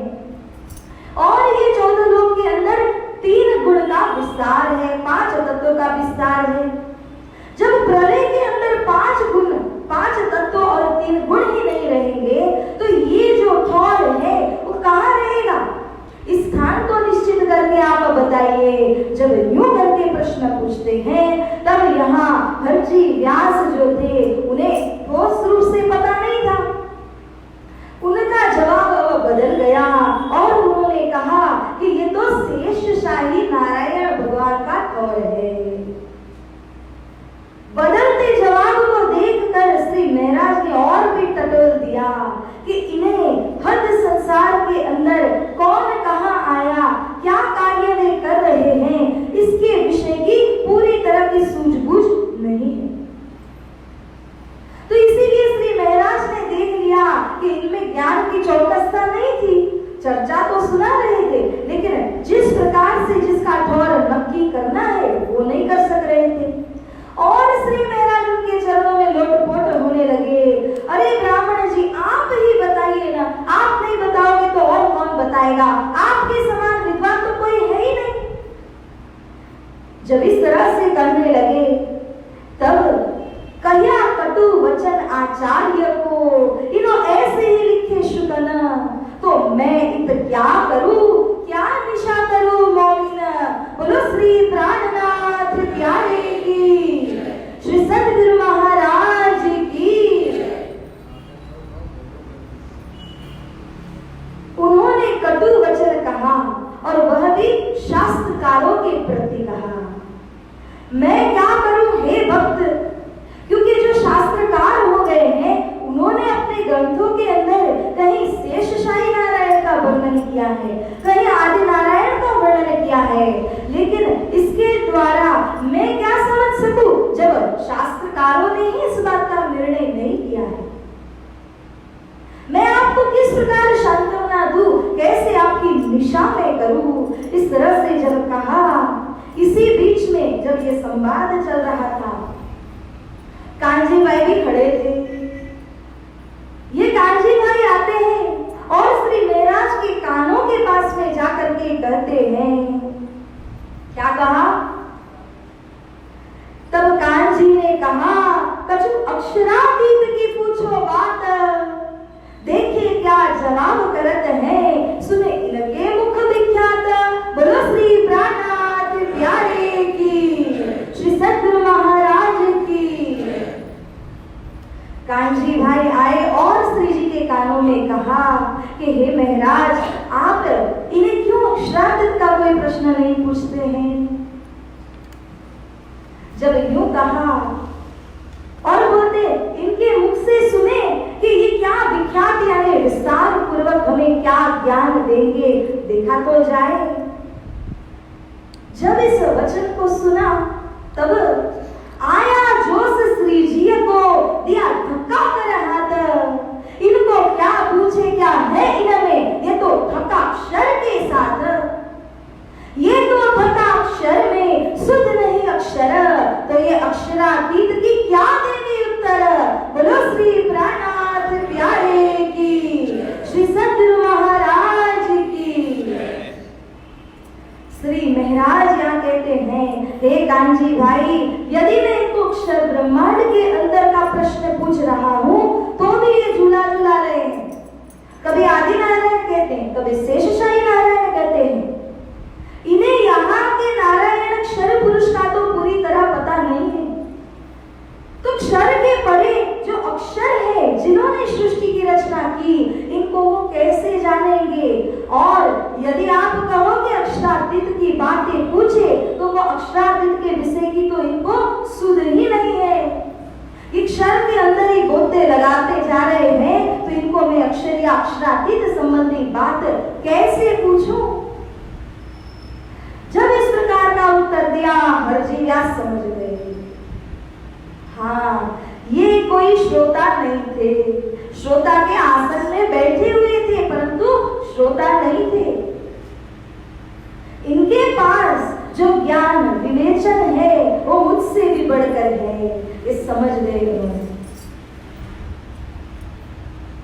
और ये 14 लोक के अंदर 3 गुण का विस्तार है, 5 तत्वों का विस्तार है। जब प्रलय के अंदर 5 गुण, 5 तत्व और 3 गुण ही नहीं रहेंगे तो ये जो ठौर है वो कहाँ रहेगा? इस स्थान को निश्चित करके आप बताइए। जब यूं करके प्रश्न पूछते हैं तब यहाँ हरजी व्यास जो थे उन्हें ठोस रूप से पता नहीं था। उनका जवाब अब बदल गया और उन्होंने कहा कि ये तो शेषशाही नारायण भगवान का ठौर है। बदलते जवाब को देखकर श्री महाराज ने और भी टटोल दिया कि इन्हें हद संसार के अंदर कौन कहाँ आया, क्या कार्य वे कर रहे हैं, इसके विषय की पूरी तरह की सूझबूझ नहीं है। तो इसीलिए श्री महाराज ने देख लिया कि इनमें ज्ञान की चौकसता नहीं थी। चर्चा तो सुना रहे थे लेकिन जिस प्रकार से जिसका ठौर नक्की करना है वो नहीं कर सक रहे थे। और श्री महाराज उनके चरणों में लोटपोट होने लगे। अरे ब्राह्मण जी, आप ही बताइए ना, आप नहीं बताओगे तो और कौन बताएगा? आपके समान विद्वान तो कोई है ही नहीं। जब इस तरह से कहने लगे तब कहिया कटु वचन आचार्य को, इनो ऐसे ही लिखे शुकन, तो मैं इत क्या करूं, क्या निशा करूं मौलिन। बोलो श्री प्राणनाथ प्यारे की, श्री सद्गुरु महाराज की। उन्होंने कटु वचन कहा और वह भी शास्त्रकारों के प्रति कहा। मैं क्या करूं हे भक्त, क्योंकि जो शास्त्रकार हो गए हैं उन्होंने अपने ग्रंथों के अंदर कहीं शेषशाही वर्णन किया है, कहीं आदि नारायण का वर्णन किया है, लेकिन इसके द्वारा मैं क्या समझ सकूं जब शास्त्रकारों ने ही इस बात का निर्णय नहीं किया है। मैं आपको किस प्रकार सांत्वना दूं, कैसे आपकी निशा में करूं, इस तरह से जब कहा, इसी बीच में जब ये संवाद चल रहा था, कांजी भाई भी खड़े थे। ये कांजी भाई आते हैं और श्री महाराज के कानों के पास में जाकर के कहते हैं, क्या कहा? तब कांजी ने कहा, कछु अक्षरातीत की पूछो बात, देखिए क्या जवाब करत है, सुने इनके मुख विख्यात। बोलो श्री प्राणनाथ प्यारे की, श्री सद्गुरु महाराज की। कांजी भाई आए और श्री जी के कानों में कहा कि हे महाराज, आप इन्हें क्यों अक्षरातीत का कोई प्रश्न नहीं पूछते हैं? जब यूं कहा और बोलते, इनके मुख से सुने कि ये क्या विख्यात यानी विस्तार पूर्वक हमें क्या ज्ञान देंगे, देखा तो जाए। जब इस वचन को सुना तब आया जोश श्री जी को, दिया धक्का कर हाथ। इनको क्या पूछे, क्या है इनमें, ये तो धक्का अक्षर के साथ, ये तो धक्का अक्षर में शुद्ध नहीं अक्षर, तो ये अक्षरातीत की क्या देंगे उत्तर? बोलो श्री प्राणनाथ प्यारे की, श्री सद्गुरु महाराज की। श्री महाराज यहाँ कहते हैं, हे कांजी भाई, यदि मैं इनको अक्षर ब्रह्मांड के अंदर का प्रश्न पूछ रहा हूँ तो भी ये झूला झूला रहे हैं। कभी आदि नारायण कहते हैं, कभी शेषशाही नारायण कहते हैं। इन्हें यहाँ के नारायण क्षर पुरुष का तो पूरी तरह पता नहीं है, तो क्षर के परे जो अक्षर है, जिन्होंने सृष्टि की रचना की, इनको वो कैसे जानेंगे? और यदि आप कहोगे अक्षरातीत की बातें पूछे, तो वो अक्षरातीत के विषय की तो इनको सुध ही नहीं है। क्षर के अंदर ही गोते लगाते जा रहे हैं, तो इनको मैं अक्षर या अक्षरातीत संबंधी बात कैसे पूछूं? जब इस प्रकार का उत्तर दिया, हरजी व्यास समझ गए, हाँ ये कोई श्रोता नहीं थे, श्रोता के आसन में बैठे हुए थे परंतु श्रोता नहीं थे। इनके पास जो ज्ञान विवेचन है वो मुझसे भी बढ़कर है, ये समझ गए उन्होंने।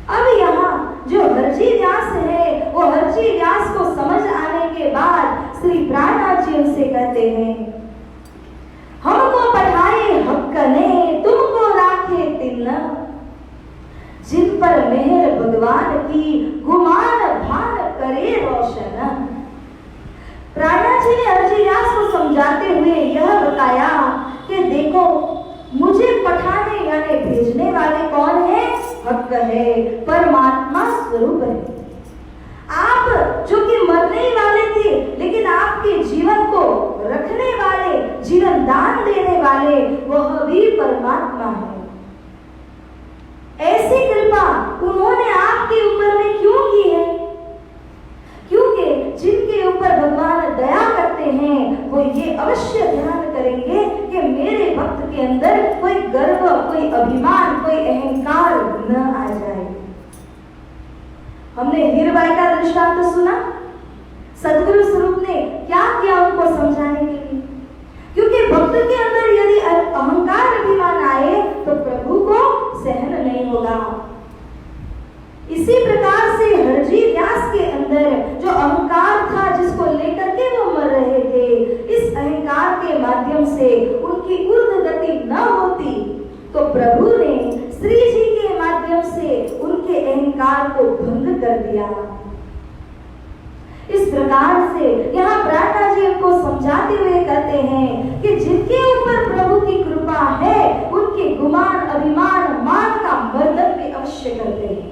अब यहाँ जो हरजी व्यास है, वो हरजी व्यास को समझ आने के बाद श्री प्राणनाथ जी उनसे कहते हैं, हमको पठाए हक ने, तुमको राखे तिन्न, जिन पर मेहर भगवान की, गुमान भान करे रोशन। प्राणनाथ जी ने हरजी व्यास को समझाते हुए यह बताया कि देखो, मुझे पठाने यानी भेजने वाले कौन है? हक है, परमात्मा स्वरूप है। आप जो कि मरने वाले थे, लेकिन आपके जीवन को रखने वाले, जीवन दान देने वाले, वह भी परमात्मा है। ऐसी कृपा उन्होंने आपके ऊपर में क्यों की है? क्योंकि जिनके ऊपर भगवान दया करते हैं, वो ये अवश्य ध्यान करेंगे कि मेरे भक्त के अंदर कोई गर्व, कोई अभिमान, कोई अहंकार न आ जाए। हमने हीरबाई का दृष्टांत सुना, सद्गुरु स्वरूप ने क्या किया उनको समझाने के लिए, क्योंकि भक्त के अंदर यदि अहंकार अभिमान आए तो प्रभु को सहन नहीं होगा। इसी प्रकार से हरजी व्यास के अंदर जो अहंकार था, जिसको लेकर के वो मर रहे थे, इस अहंकार के माध्यम से उनकी ऊर्ध्व गति न होती तो प्रभु ने श्री जी के माध्यम से उनके अहंकार को भंग कर दिया। इस प्रकार से यहाँ प्राणनाथ जी उनको समझाते हुए कहते हैं कि जिनके ऊपर प्रभु की कृपा है, उनके गुमान, अभिमान, मान का मर्दन भी अवश्य करते हैं।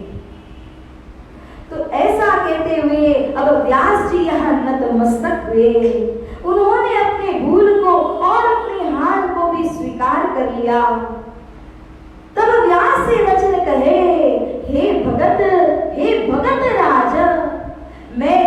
तो ऐसा कहते हुए अब व्यास जी यहाँ नतमस्तक हुए। उन्होंने अपने भूल को और अपनी हार को भी स्वीकार कर लिया। तब व्यास से वचन कहे, हे भगत राज, मैं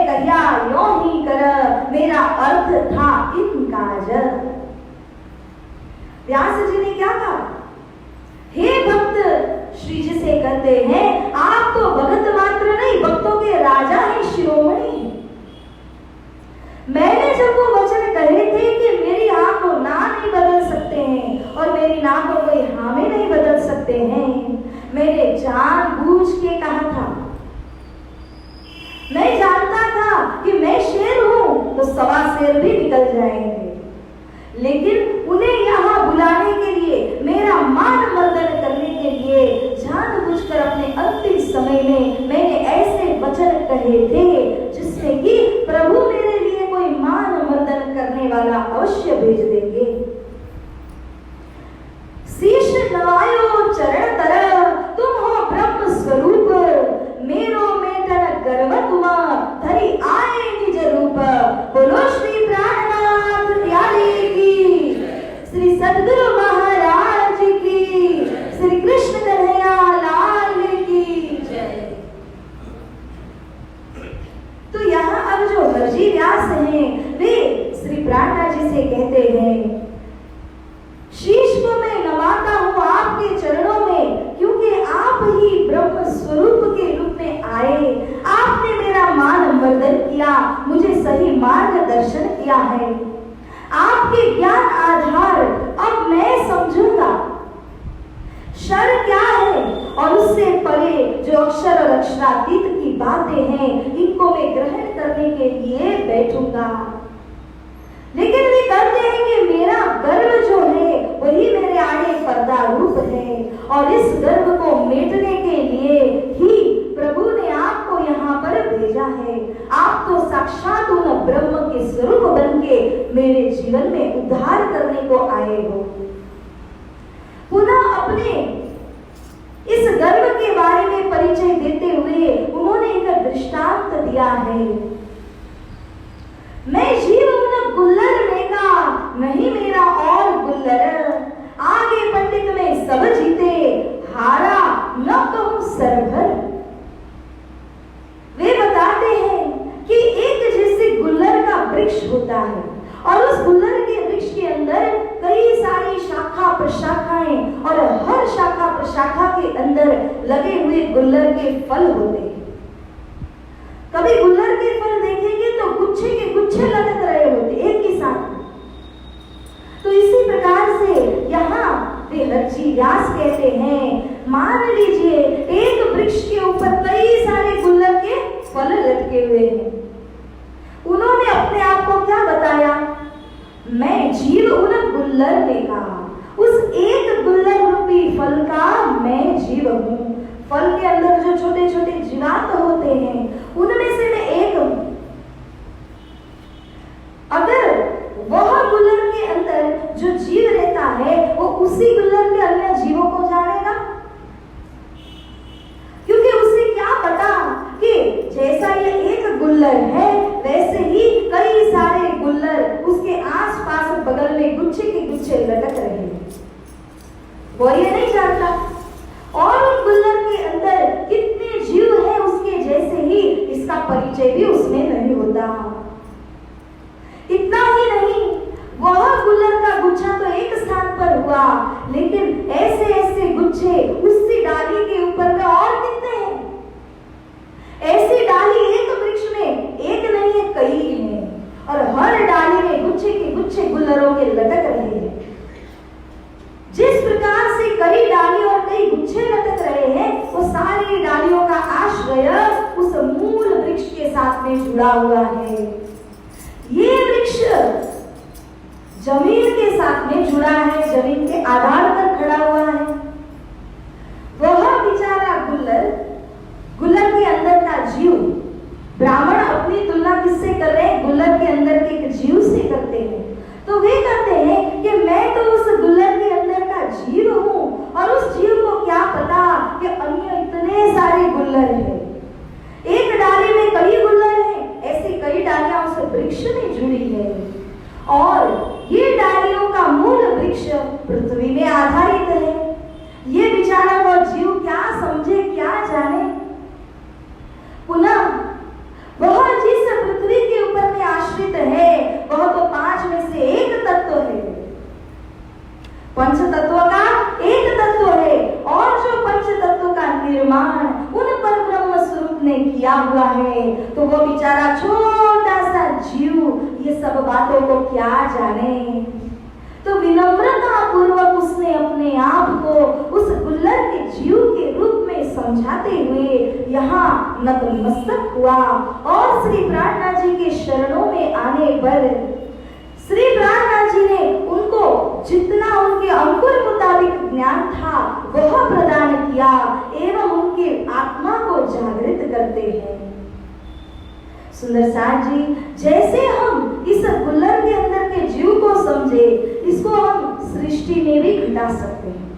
निकल जाएंगे। लेकिन उन्हें यहाँ बुलाने के लिए, मेरा मान मर्दन करने के लिए जानबूझकर अपने अंतिम समय में मैंने ऐसे वचन कहे थे जिसमें कि प्रभु मेरे लिए कोई मान मर्दन करने वाला अवश्य भेज देंगे। शीश नवायो चरण तर, तुम हो ब्रह्म स्वरूप, मेरो मेटन गर्व तुम, धरी आए निज रूप। बोलो श्री प्राणनाथ प्यारे की, श्री सद्गुरु महाराज की, श्री कृष्ण कन्हैया लाल की जय। तो यहाँ अब जो हरजी व्यास हैं वे श्री प्राणनाथ जी से कहते हैं, शीश को मैं नमाता हूँ आपके चरणों में, क्योंकि आप ही ब्रह्म स्वरूप के रूप में आए। आपने मेरा मान मर्दन किया, मुझे सही मार्गदर्शन किया है। आपके ज्ञान आधार अब मैं समझूंगा शर क्या है, और उससे परे जो अक्षर और अक्षरातीत की बातें हैं इनको मैं ग्रहण करने के लिए बैठूंगा। लेकिन वे कहते हैं कि मेरा गर्व जो है वही मेरे आड़े पर्दा रूप है, और इस गर्व को मेटने के लिए ही प्रभु ने आपको यहाँ पर भेजा है। आप तो साक्षात उन ब्रह्म के स्वरूप बन के मेरे जीवन में उद्धार करने को आए हो। पुनः अपने इस गर्व के बारे में परिचय देते हुए उन्होंने एक दृष्टांत दिया है, मैं जीव उन गुल्लर में का, नहीं मेरा और गुल्लर, आगे पंडित में सब जीते, हारा न कहूं सरभर। वे बताते हैं कि एक जैसे गुल्लर का वृक्ष होता है, और उस गुल्लर के वृक्ष के अंदर कई सारी शाखा प्रशाखाएं, और हर शाखा प्रशाखा के अंदर लगे हुए गुल्लर के फल होते हैं। कभी गुल्लर के फल देखेंगे तो गुच्छे के गुच्छे लटक रहे होते एक ही साथ। तो इसी प्रकार से यहाँ वे हरजी व्यास कहते हैं, मान लीजिए एक वृक्ष के ऊपर कई सारे गुल्लर के फल लटके हुए हैं। उन्होंने अपने आप को क्या बताया, मैं जीव उन गुल्लर में का, उस एक गुल्लर रूपी फल का मैं जीव हूँ। फल के अंदर जो छोटे छोटे जीवात्म होते हैं उनमें से मैं एक हूं। अगर वह गुल्लर के अंदर जो जीव रहता है वो उसी गुल्लर के अन्य जीवों को जानेगा, क्योंकि उसे क्या पता कि जैसा ये एक गुल्लर है वैसे ही कई सारे गुल्लर उसके आसपास बगल में गुच्छे के गुच्छे लटक रहे हैं। वो ये नहीं जानता। और उन गुल्लर के अंदर कितने जीव हैं उसके जैसे ही इसका परिचय भी उसमें नहीं होता। इतना ही नहीं, वह गुल्लर का गुच्छा तो एक स्थान पर हुआ, लेकिन ऐसे ऐसे गुच्छे उसी डाली के ऊपर में और कितने हैं। ऐसी डाली एक वृक्ष में एक नहीं है, कई हैं, और हर डाली में गुच्छे के गुच्छे गुल्लरों के लटक रहे हैं। जिस प्रकार से कई डाली और कई गुच्छे लटक रहे हैं, वो सारी डालियों का आश्रय उस मूल वृक्ष के साथ में जुड़ा हुआ है। ये वृक्ष जमीन के साथ में जुड़ा है, जमीन के आधार पर खड़ा हुआ है। वह बेचारा गुल्लर के अंदर का जीव, ब्राह्मण अपनी तुलना किससे कर रहे हैं, गुल्लर के अंदर के एक जीव से करते हैं। तो वे कहते हैं कि मैं तो उस गुल्लर के अंदर का जीव हूँ, और उस जीव को क्या पता कि अन्य इतने सारे गुल्लर हैं। एक डाली में कई गुल्लर हैं, ऐसी कई डालियां उस वृक्ष में जुड़ी है, और ये डालियों का मूल वृक्ष पृथ्वी में आधारित है। ये बेचारा वो जीव क्या समझे, क्या जाने। पुनः वह जिस पृथ्वी के ऊपर में आश्रित है वह तो 5 में से एक तत्व है, पंच तत्व का एक तत्व है, और जो पंच तत्व का निर्माण उन पर ब्रह्म स्वरूप ने किया हुआ है, तो वो बेचारा छोटा सा जीव ये सब बातों को क्या जाने। तो विनम्रता पूर्वक उसने अपने आप को उस गुल्लर के जीव के रूप में समझाते हुए यहाँ नतमस्तक हुआ, और श्री प्राणनाथ जी के शरणों में आने पर श्री प्राणनाथ जी ने उनको जितना उनके अंकुर मुताबिक ज्ञान था वह प्रदान किया एवं उनके आत्मा को जागृत करते हैं। सुंदर साथ जी, जैसे हम इस गुल्लर के अंदर के जीव को समझे, इसको हम सृष्टि में भी घटा सकते हैं।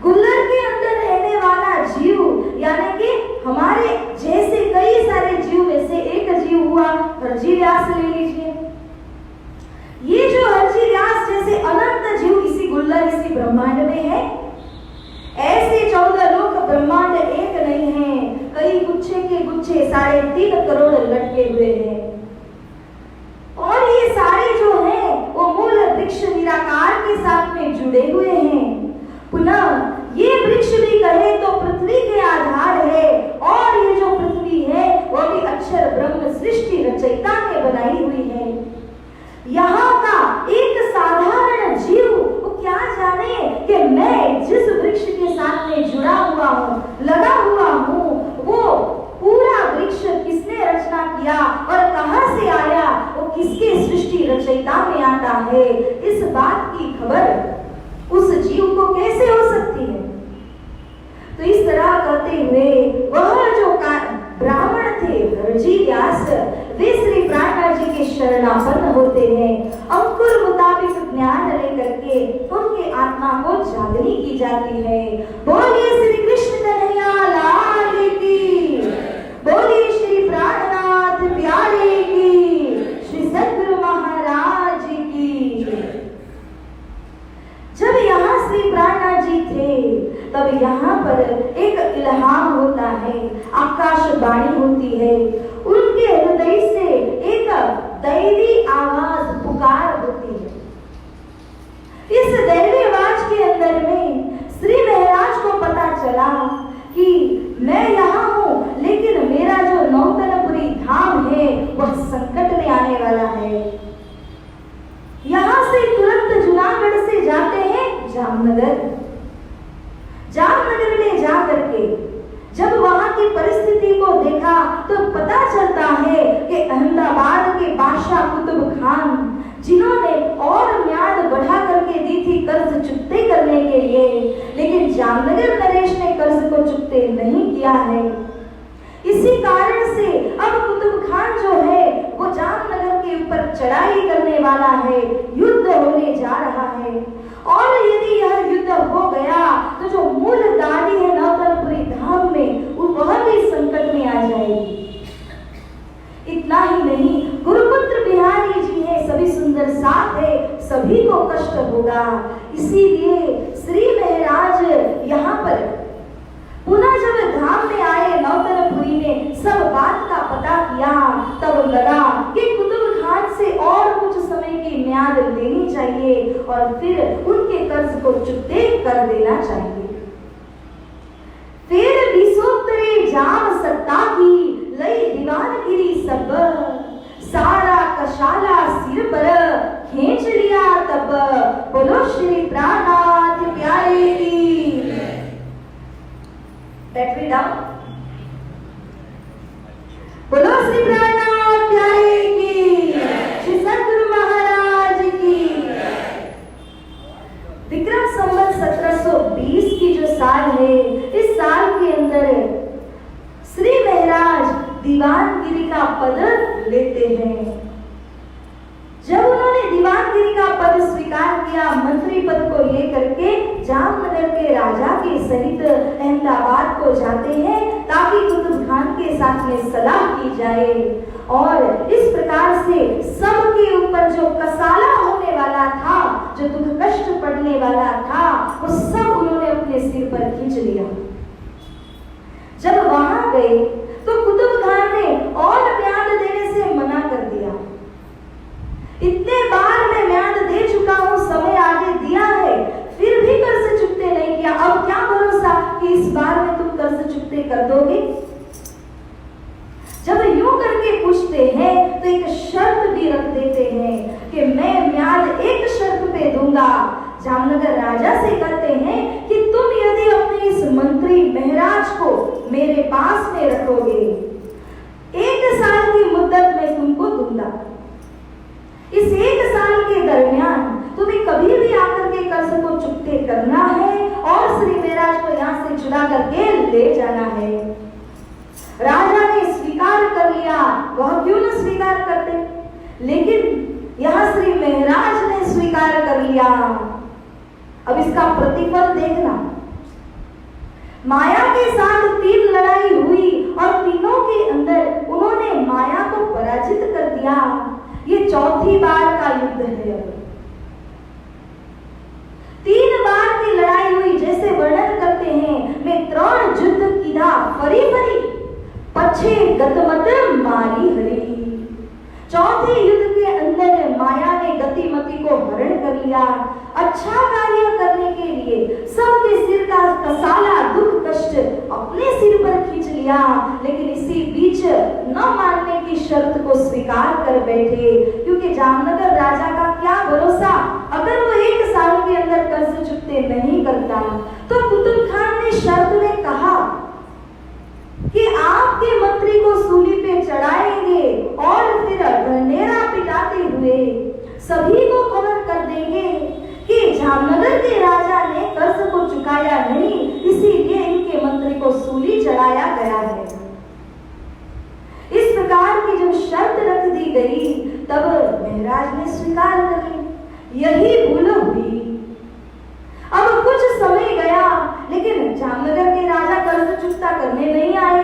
गुल्लर के अंदर रहने वाला जीव यानी कि हमारे जैसे कई सारे जीव में से एक जीव हुआ हरजी व्यास, ले लीजिए। ये जो हरजी व्यास जैसे अनंत जीव इसी गुल्लर इसी ब्रह्मांड में है, ऐसे 14 लोक ब्रह्मांड एक नहीं है, कई गुच्छे के गुच्छे 3.5 करोड़ लटके हुए हैं। और ये सारे जो हैं वो मूल वृक्ष निराकार के साथ में जुड़े हुए हैं। पुनः ये वृक्ष भी कहे तो पृथ्वी के आधार है, और ये जो पृथ्वी है वो भी अक्षर ब्रह्म सृष्टि रचयिता ने बनाई हुई है। यहाँ का एक साधारण जीव वो क्या जाने कि मैं जिस वृक्ष के साथ में जुड़ा हुआ हूँ, लगा हुआ हूँ, वो पूरा वृक्ष किसने रचना किया और कहां से आया, वो किसके सृष्टि रचयिता में आता है, इस बात की खबर उस जीव को कैसे हो सकती है। तो इस तरह कहते हुए वह जो ब्राह्मण थे हरजी व्यास, वे श्री प्राणनाथ जी के शरणापन्न होते हैं। अंकुर मुताबिक ज्ञान लेकर के उनके आत्मा को जागनी की जाती है। बोलिए श्री कृष्ण कन्हैया लाल की, बोलिए श्री प्राणनाथ प्यारे की, श्री सद्गुरु महाराज की। जब यहाँ श्री प्राणनाथ जी थे तब यहाँ पर एक इल्हाम होता है, आकाशवाणी होती है, उनके हृदय से एक दैवी आवाज पुकार होती है। इस दैवी आवाज के अंदर में श्री महाराज को पता चला कि मैं यहाँ हूँ, लेकिन मेरा जो नौतनपुरी धाम है वह संकट में आने वाला है। यहाँ से तुरंत जूनागढ़ से जाते हैं जामनगर। जामनगर में जा करके जब वहां की परिस्थिति को देखा तो पता चलता है कि अहमदाबाद के बादशाह कुतुब खान, जिन्होंने और म्याद बढ़ा करके दी थी कर्ज चुकते करने के लिए, लेकिन जामनगर नरेश ने कर्ज को चुकते नहीं किया है। इसी कारण से अब कुतुब खान जो है वो जामनगर के ऊपर चढ़ाई करने वाला है, युद्ध होने जा रहा है। और यदि यह युद्ध हो गया तो जो मूल दानी है नौतनपुरी धाम में वह भी संकट में आ जाएगी। इतना ही नहीं, गुरुपुत्र बिहारी जी है, सभी सुंदर साथ है, सभी को कष्ट होगा। इसीलिए श्री महाराज यहाँ पर पुनः जब धाम में आए, नौतनपुरी में सब बात का पता किया, तब लगा कि कुतुब खान से और कुछ समय की म्याद लेनी चाहिए और फिर उनके कर्ज को चुकते कर देना चाहिए। फिर विसोत्तरे जाम सत्ता की लई दीवानगिरी सब, सारा कशाला सिर पर खींच लिया तब, बोलो श्री प्राणनाथ प्यारे की। बैटरी डाउन, बोलो श्री प्राणनाथ प्यारे की, श्री सद्गुरु महाराज की। विक्रम संवत 1720 की जो साल है, इस साल के अंदर श्री महाराज दीवानगिरी का पद लेते हैं। जब उन्होंने दीवानगिरी का पद स्वीकार किया, मंत्री पद को लेकर के जामनगर के राजा के सहित अहमदाबाद को जाते हैं ताकि कुतुब खान के साथ में सलाह की जाए। और इस प्रकार से सबके ऊपर जो कसाला होने वाला था, जो दुख कष्ट पड़ने वाला था, वो सब उन्होंने अपने सिर पर खींच लिया। जब वहां गए तो कुतुब खान ने और म्याद देने से मना कर दिया। इतने बार मैं म्याद दे चुका हूँ, समय आगे दिया है, फिर भी कर्ज चुकते नहीं किया, अब क्या भरोसा कि इस बार में तुम कर्ज चुकते कर दोगे। जब यूं करके पूछते हैं तो एक शर्त भी रख देते हैं कि मैं म्याद एक शर्त पे दूंगा। जामनगर राजा से कहते हैं कि तुम यदि अपने इस मंत्री महाराज को मेरे पास में रखोगे, 1 साल की मुद्दत में तुमको दूंगा। करना है और श्री महाराज को यहाँ से छुड़ा करके ले जाना है। राजा ने स्वीकार कर लिया, वह क्यों न स्वीकार करते, लेकिन यहाँ श्री महाराज ने स्वीकार कर लिया। अब इसका प्रतिफल देखना, माया के साथ 3 लड़ाई हुई और तीनों के अंदर उन्होंने माया को पराजित कर दिया। ये 4थी बार का युद्ध है। अब 3 बार की लड़ाई हुई, जैसे वर्णन करते हैं, मैं 3 युद्ध कीधा फरी फरी, पछे गतमत मारी हरी। 4थे युद्ध के अंदर माया ने गतिमति को हरण कर लिया। अच्छा कार्य करने के लिए सबके सिर का कसाला दुख कष्ट अपने सिर पर खींच लिया, लेकिन इसी बीच न मानने की शर्त को स्वीकार कर बैठे, क्योंकि जामनगर राजा का क्या भरोसा, अगर वो 1 साल के अंदर कर्ज चुकते नहीं करता तो कुतुब खान ने शर्त में कहा कि आपके मंत्री को सूली पे चढ़ाएंगे और फिर ढंढेरा पिटाते हुए सभी को खबर कर देंगे कि जामनगर के राजा ने कर्ज को चुकाया नहीं, इसीलिए इनके मंत्री को सूली चढ़ाया गया है। इस प्रकार की जब शर्त रख दी गई तब महाराज ने स्वीकार कर ली, यही भूल हुई। अब कुछ समय गया, लेकिन जामनगर के राजा कर्ज चुकता करने नहीं आए।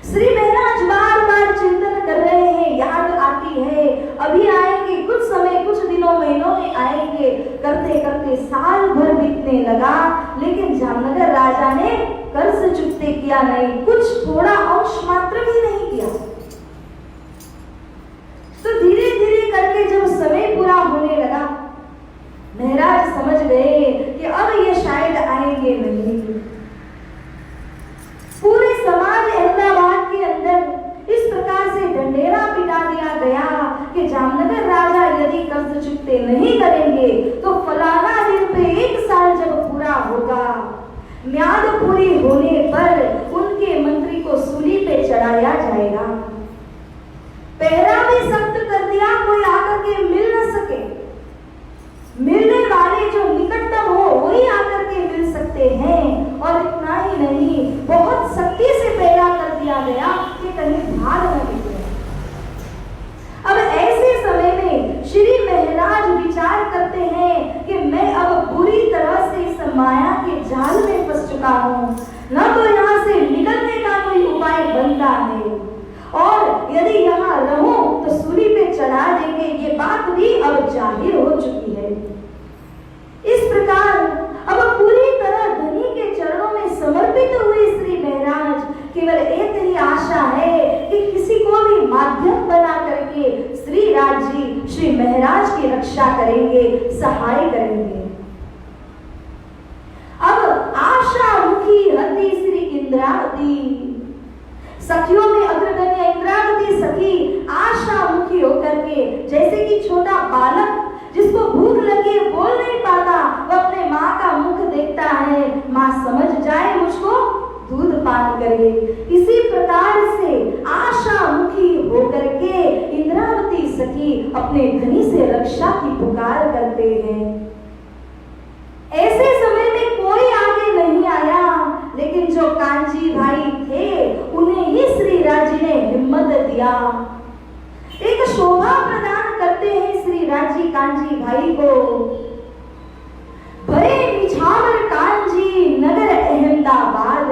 श्री महाराज बार बार चिंतन कर रहे हैं, याद आती है अभी आएंगे, कुछ समय कुछ दिनों महीनों में आएंगे, करते करते साल भर बीतने लगा, लेकिन जामनगर राजा ने कर्ज चुकते किया नहीं, कुछ थोड़ा अंश मात्र भी नहीं किया। तो धीरे धीरे करके जब समय पूरा होने लगा, महाराज समझ गए कि अब ये शायद आएंगे नहीं। पूरे समाज अहमदाबाद के अंदर इस प्रकार से ढंढेरा पिटा दिया गया कि जामनगर राजा यदि कर्ज चुकते नहीं करेंगे तो फलाना दिन पे 1 साल जब पूरा होगा, म्याद पूरी होने पर उनके मंत्री को सूली पे चढ़ाया जाएगा। पहरा भी सख्त कर दिया, कोई आकर के मिल न सके, मिलने वाले जो निकटतम हो वही आकर के मिल सकते हैं। और इतना ही नहीं, बहुत सख्ती से पहरा कर दिया गया कि कहीं भाग न निकले। अब ऐसे समय में श्री महाराज विचार करते हैं कि मैं अब बुरी तरह से इस माया के जाल में फंस चुका हूँ, न तो यहाँ से निकलने का कोई उपाय बनता है, और यदि यहाँ रहूं तो सूली पे चढ़ा देंगे, ये बात भी अब जाहिर हो चुकी है। इस प्रकार अब पूरी तरह धनी के चरणों में समर्पित हुए श्री महाराज, केवल एक ही आशा है कि किसी को भी माध्यम बना करके श्री राज जी श्री महाराज की रक्षा करेंगे, सहाय करेंगे। अब आशा मुखी हती श्री इंद्रावती, सखियों में अग्रगण्य इंद्रावती सखी आशा मुखी होकर के, जैसे कि छोटा बालक जिसको भूख लगी बोल नहीं पाता, वो अपने माँ का मुख देखता है, माँ समझ जाए मुझको दूध पान करे, इसी प्रकार से आशा मुखी होकर के इंद्रावती सखी अपने धनी से रक्षा की पुकार करते हैं। ऐसे समय में कोई आगे नहीं आया, लेकिन जो कांजी भाई थे उन्हें ही श्री राज जी ने हिम्मत दिया। एक शोभा प्रदान करते हैं श्री राज जी कांजी भाई को। भरे निछावर कांजी नगर अहमदाबाद।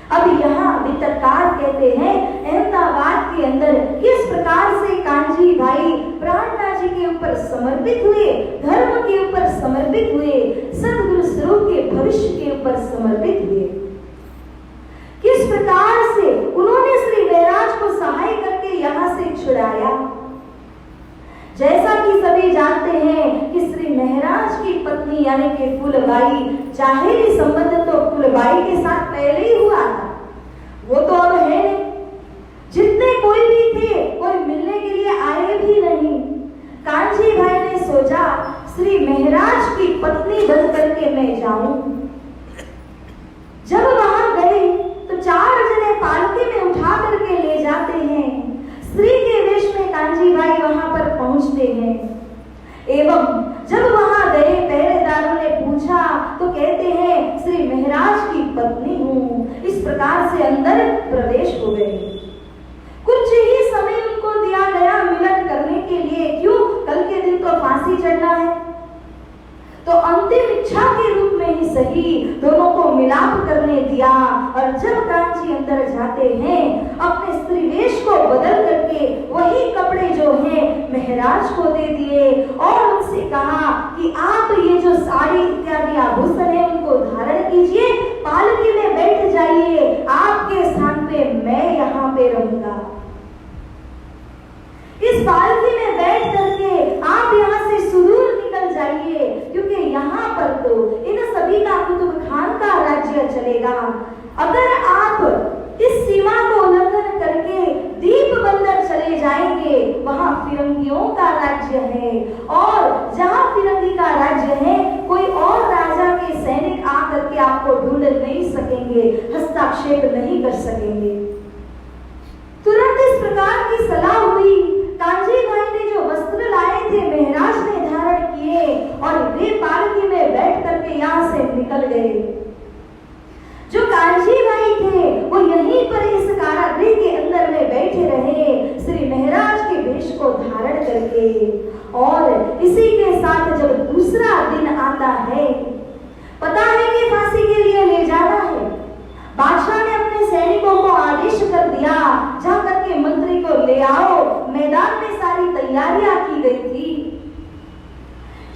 अब यहाँ वितरकार कहते हैं अहमदाबाद के अंदर किस प्रकार से कांजी भाई प्राणनाथ जी के ऊपर समर्पित हुए, धर्म के ऊपर समर्पित हुए, सदगुरु स्वरूप के भविष्य के ऊपर समर्पित हुए। किस प्रकार से उन्होंने श्री महाराज को सहाय करके यहाँ से छुड़ाया। जैसा कि सभी जानते हैं कि श्री महाराज की पत्नी यानी कि फूलबाई, जाहिरी संबंध तो फूलबाई के साथ पहले ही हुआ था, वो तो अब है नहीं। जितने कोई भी थे कोई मिलने के लिए आए भी नहीं। कांजी भाई ने सोचा श्री महाराज की पत्नी बन करके मैं जाऊं। जब वहां गए तो 4 जने पालकी में उठा करके ले जाते हैं। स्त्री के वेश में कांजी भाई वहां पर पहुंचते हैं, एवं जब वहां गए पहरेदारों प्रकार से अंदर प्रवेश हो गए। कुछ ही समय उनको दिया गया मिलन करने के लिए, क्यों? कल के दिन तो फांसी चढ़ना है। तो अंतिम इच्छा के रूप में ही सही दोनों को मिलाप करने दिया। और जब कांची अंदर जाते हैं, अपने स्त्रीवेश को बदल करके वही कपड़े जो हैं महाराज को दे दिए और उनसे कहा कि आप ये जो साड़ी इत्यादि आभूषण है उनको धारण कीजिए, पालकी में बैठ जाइए, आपके स्थान पे मैं यहाँ पे रहूंगा। इस पालकी में बैठ करके आप यहाँ से सुदूर निकल जाइए, क्योंकि यहाँ पर तो इन सभी का कुतुब खान का राज्य चलेगा। अगर आप इस सीमा को उल्लंघन करके दीप बंदर चले जाएंगे, वहाँ फिरंगियों का राज्य है, और जहाँ फिरंगी का राज्य है कोई और राजा के सैनिक आकर के आपको ढूंढ नहीं सकेंगे, हस्तक्षेप नहीं कर सकेंगे। तुरंत इस प्रकार की सलाह हुई। कांची भाई ने जो वस्त्र लाए थे महाराज ने धारण किए और वे पालकी में बैठ करके यहाँ से निकल गए। जो कांची भाई थे वो यहीं पर इस कारागृह के अंदर में बैठे रहे श्री महाराज के वेश को धारण करके। और इसी के साथ जब दूसरा दिन आता है, पता है कि फांसी के लिए ले जाना है, बादशाह ने अपने सैनिकों को आदेश कर दिया, जा करके मंत्री को ले आओ। मैदान में सारी तैयारियां की गई थी।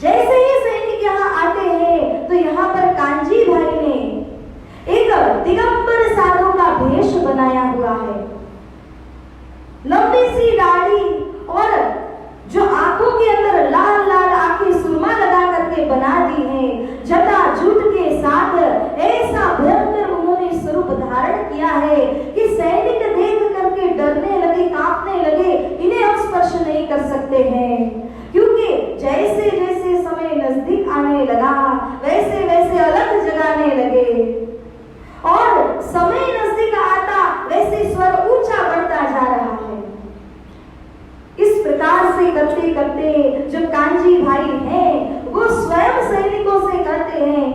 जैसे ही सैनिक यहाँ आते हैं तो यहाँ पर कांची भाई ने एक दिगंबर साधु का भेष बनाया हुआ है। लंबी सी दाढ़ी और जो आंखों के अंदर लाल लाल आंखें सुरमा लगा करके बना दी है, जटा जूट के साथ ऐसा भयंकर उन्होंने स्वरूप धारण किया है कि सैनिक देख करके डरने लगे, कांपने लगे, इन्हें हम स्पर्श नहीं कर सकते हैं। क्योंकि जैसे जैसे समय नजदीक आने लगा वैसे वैसे अलग जगाने लगे, और समय नजदीक आता वैसे स्वर ऊंचा बढ़ता जा रहा है। इस प्रकार से करते करते जो कांची भाई हैं वो स्वयं सैनिकों से कहते हैं,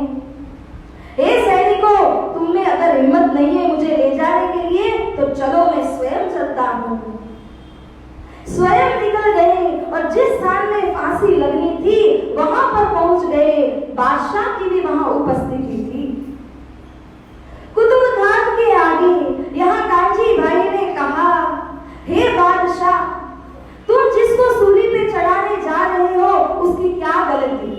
हे सैनिकों, तुम में अगर हिम्मत नहीं है मुझे ले जाने के लिए तो चलो मैं स्वयं चलता हूँ। स्वयं निकल गए और जिस स्थान में फांसी लगनी थी वहां पर पहुंच गए। बादशाह की भी वहां उपस्थिति थी। कुतुब खान के आगे यहाँ कांची भाई ने कहा, हे बादशाह, तुम जिसको सूली पे चढ़ाने जा रहे हो उसकी क्या गलती?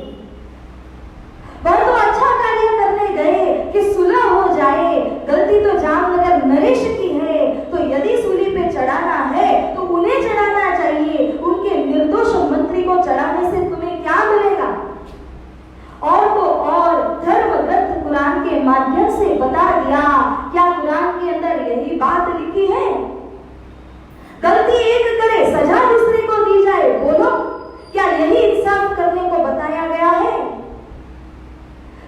वह तो अच्छा कार्य करने गए कि सुलह हो जाए। गलती तो जामनगर नरेश की है, तो यदि सूली पे चढ़ाना है तो उन्हें चढ़ाना चाहिए। उनके निर्दोष मंत्री को चढ़ाने से तुम्हें क्या मिलेगा? और तो और धर्म ग्रंथ कुरान के माध्यम से बता दिया। क्या कुरान के अंदर यही बात लिखी है? गलती एक करे सजा दूसरे को दी जाए, बोलो क्या यही इंसाफ करने को बताया गया है?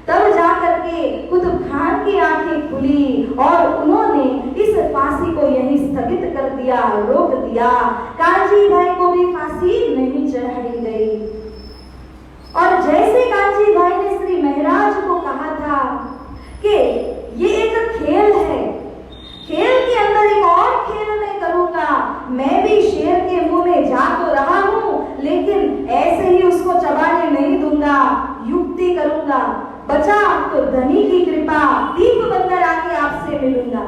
तब जाकर के कुतुब खान की आंखें खुली और उन्होंने इस फांसी को यहीं स्थगित कर दिया, रोक दिया। कांची भाई को भी फांसी नहीं चढ़ाई गई। और जैसे कांची भाई ने श्री महाराज को कहा था कि ये एक खेल है, खेल के अंदर एक और खेल मैं करूंगा, मैं भी शेर के मुंह में जा तो रहा हूं लेकिन ऐसे ही उसको चबाने नहीं दूंगा, युक्ति करूंगा, बचा तो धनी की कृपा, दीप बंदर आके आपसे मिलूंगा,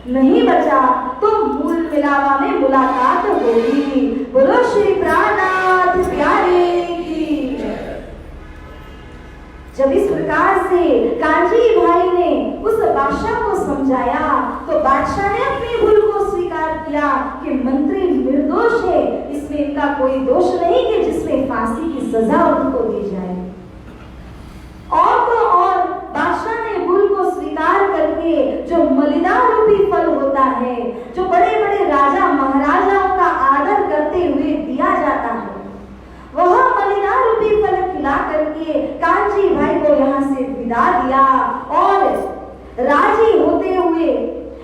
नहीं बचा तो मूल मिलावा में मुलाकात होगी। बोलो श्री प्राणनाथ प्यारे की। जब इस प्रकार से कांची भाई ने उस बादशाह को समझाया तो बादशाह ने अपनी भूल को स्वीकार किया कि मंत्री निर्दोष है, इसमें इनका कोई दोष नहीं कि जिसमें फांसी की सजा उनको दी जाए। और तो और बादशाह ने भूल को स्वीकार करके जो मलिदा रूपी फल होता है, जो बड़े बड़े राजा महाराजाओं का आदर करते हुए दिया जाता है, वह मलिदा रूपी फल खिला करके कांची भाई को यहाँ से विदा दिया और राजी होते हुए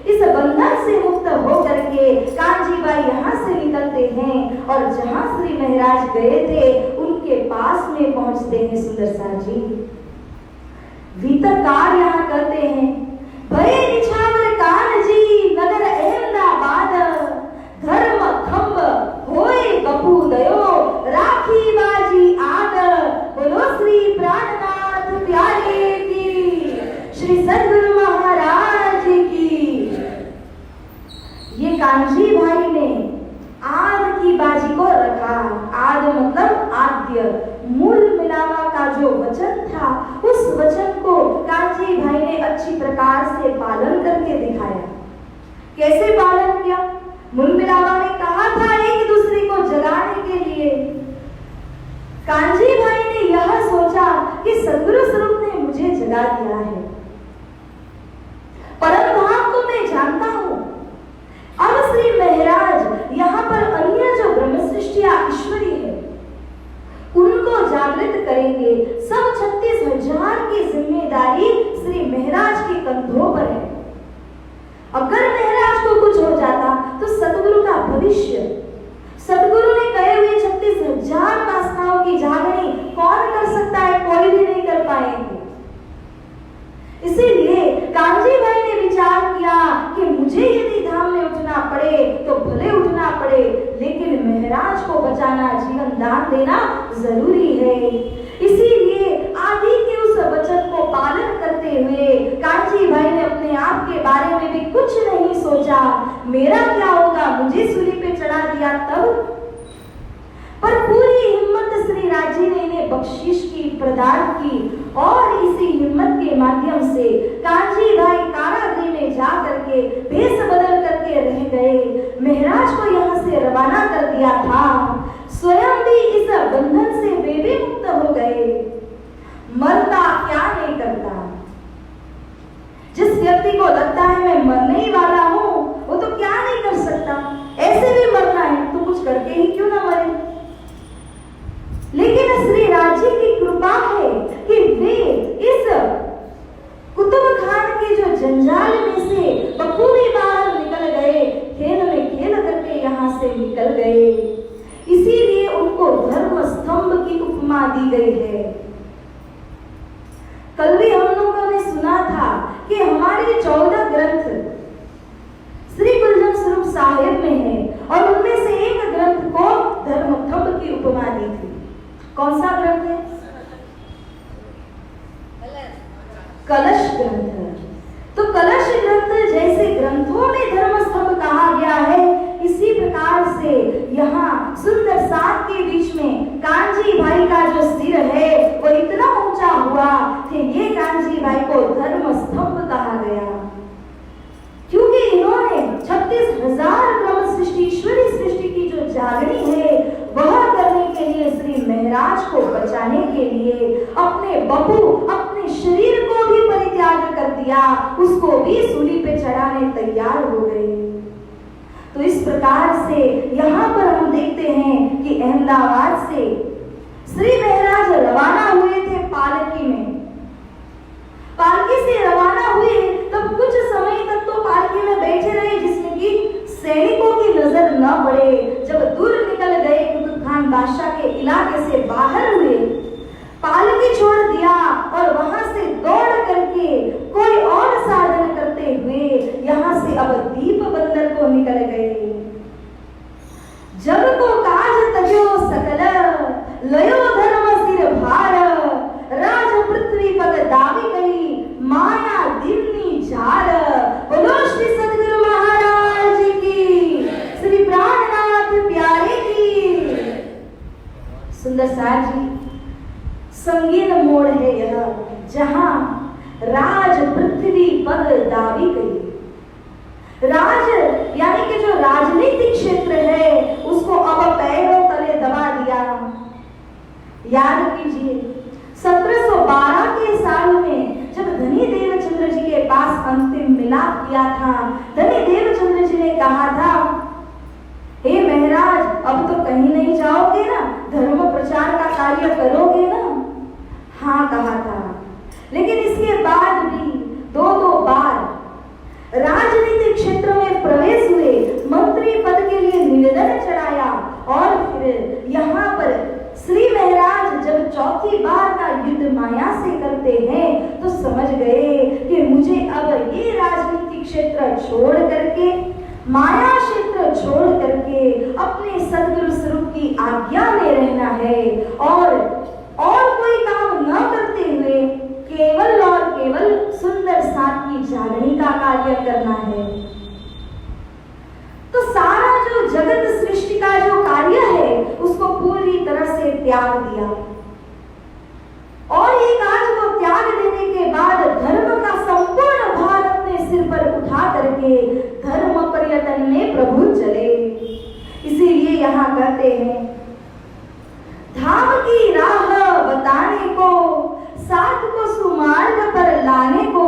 इस बंधन से मुक्त हो करके कांची भाई यहाँ से निकलते हैं और जहाँ श्री महाराज गए थे उनके पास में पहुंचते हैं। सुंदर सा जी भीतर कार यहाँ करते हैं, भय निछावर कार कांजी भाई ने आद की बाजी को रखा। आद मतलब आद्य, मूल मिलावा का जो वचन था, उस वचन को कांजी भाई ने अच्छी प्रकार से पालन करके दिखाया। कैसे पालन किया? मूल मिलावा ने कहा था एक दूसरे को जगाने के लिए। कांजी भाई ने यह सोचा कि सद्गुरु स्वरूप ने मुझे जगा दिया है, परम धाम को मैं जानता हूं। अब श्री महाराज यहाँ पर अन्य जो ब्रह्म सृष्टिया ईश्वरी है उनको जागृत करेंगे। सब 36,000 की जिम्मेदारी श्री महाराज के कंधों पर है। अगर महाराज को कुछ हो जाता तो सतगुरु का भविष्य, सतगुरु ने कहे हुए 36,000 वासनाओं की जागरणी कौन कर सकता है? कोई भी नहीं कर पाएंगे। इसीलिए कांजी भाई ने विचार किया कि मुझे यदि धाम में उठना पड़े तो भले उठना पड़े, लेकिन महाराज को बचाना, जीवन दान देना जरूरी है। इसीलिए आदि के उस वचन को पालन करते हुए कांजी भाई ने अपने आप के बारे में भी कुछ नहीं सोचा, मेरा क्या होगा, मुझे सूली पे चढ़ा दिया तब। पर पूरी हिम्मत श्री राजी ने इन्हें बख्शिश की, प्रदान की, और इसी हिम्मत के माध्यम से कांजी भाई कारागृह में जा करके भेष बदल करके रह गए। महाराज को यहाँ से रवाना कर दिया था, स्वयं भी इस बंधन से वे भी मुक्त हो गए। मरता क्या नहीं करता। जिस व्यक्ति को लगता है मैं मरने ही वाला हूँ, वो तो क्या नहीं कर सकता, ऐसे भी मरना है तो कुछ करके ही क्यों ना मरे। लेकिन श्री राजी की कृपा है कि वे इस कुतुब खान के जो जंजाल में से बखूबी बाहर निकल गए, खेल में खेल करके यहाँ से निकल गए। इसीलिए उनको धर्म स्तंभ की उपमा दी गई है। कल भी हम लोगों ने सुना था कि हमारे 14 ग्रंथ श्री गुरुजन स्वरूप साहिब में है, और उनमें से एक ग्रंथ को धर्म स्तंभ की उपमा दी थी। कौन सा ग्रंथ है? कलश ग्रंथ। तो कलश ग्रंथ जैसे ग्रंथों में धर्म स्तंभ कहा गया है, इसी प्रकार से यहाँ सुंदर सात के बीच में कांजी भाई का जो सिर है वो इतना ऊंचा हुआ कि ये कांजी भाई को धर्म स्तंभ कहा गया, क्योंकि इन्होंने 36,000 ब्रह्म सृष्टि, ईश्वरी सृष्टि की जो जागरणी है वह करने के लिए, श्री महाराज को बचाने के लिए अपने बपू, अपने शरीर को भी परित्याग कर दिया, उसको भी सूली पे चढ़ाने तैयार हो गए। तो इस प्रकार से यहाँ पर हम देखते हैं कि अहमदाबाद से श्री महाराज रवाना हुए थे पालकी में। पालकी से रवाना हुए तब कुछ समय तक तो पालकी में बैठे रहे, जिसमें कि सैनिकों की नजर न पड़े। जब दूर निकल गए, कुतुब खान बादशाह के इलाके से बाहर हुए, पालकी छोड़ दिया और वहां से दौड़ करके कोई और साधन करते हुए यहाँ से अब दीप बंदर को निकल गए। जब को काज तजो सकल, लयो धर्म सिर भार, राज पृथ्वी पग दावी गई, माया दिन्नी झार। बोलो श्री सद्गुरु महाराज की, श्री प्राणनाथ प्यारे की। सुंदर सार जी, संगीन मोड़ है यह, जहां राज पृथ्वी पग दावी गई। राज यानी कि जो राजनीतिक क्षेत्र है उसको अब पैरों तले दबा दिया। याद कीजिए 1712 के साल में जब धनी देवचंद्र जी के पास अंतिम मिलाप किया था, धनी देवचंद्र जी ने कहा था, हे महाराज अब तो कहीं नहीं जाओगे ना, धर्म प्रचार का कार्य करोगे ना? हाँ कहा था। लेकिन इसके बाद भी दो बार राजनीतिक क्षेत्र में प्रवेश हुए, मंत्री पद के लिए निवेदन चढ़ाया, और फिर यहाँ पर श्री महाराज जब चौथी बार का युद्ध माया से करते हैं तो समझ गए कि मुझे अब ये राजनीतिक क्षेत्र छोड़ करके, माया क्षेत्र छोड़ करके अपने सद्गुरु स्वरूप की आज्ञा में रहना है, और कोई काम न करते हुए केवल और केवल सुंदर साथ की जागरणी का कार्य करना है। तो त्याग दिया और एक आज को त्याग देने के बाद धर्म का संपूर्ण भार अपने सिर पर उठा करके धर्म पर्यटन में प्रभु चले। इसीलिए यहाँ कहते हैं, धाम की राह बताने को, साथ को सुमार्ग पर लाने को,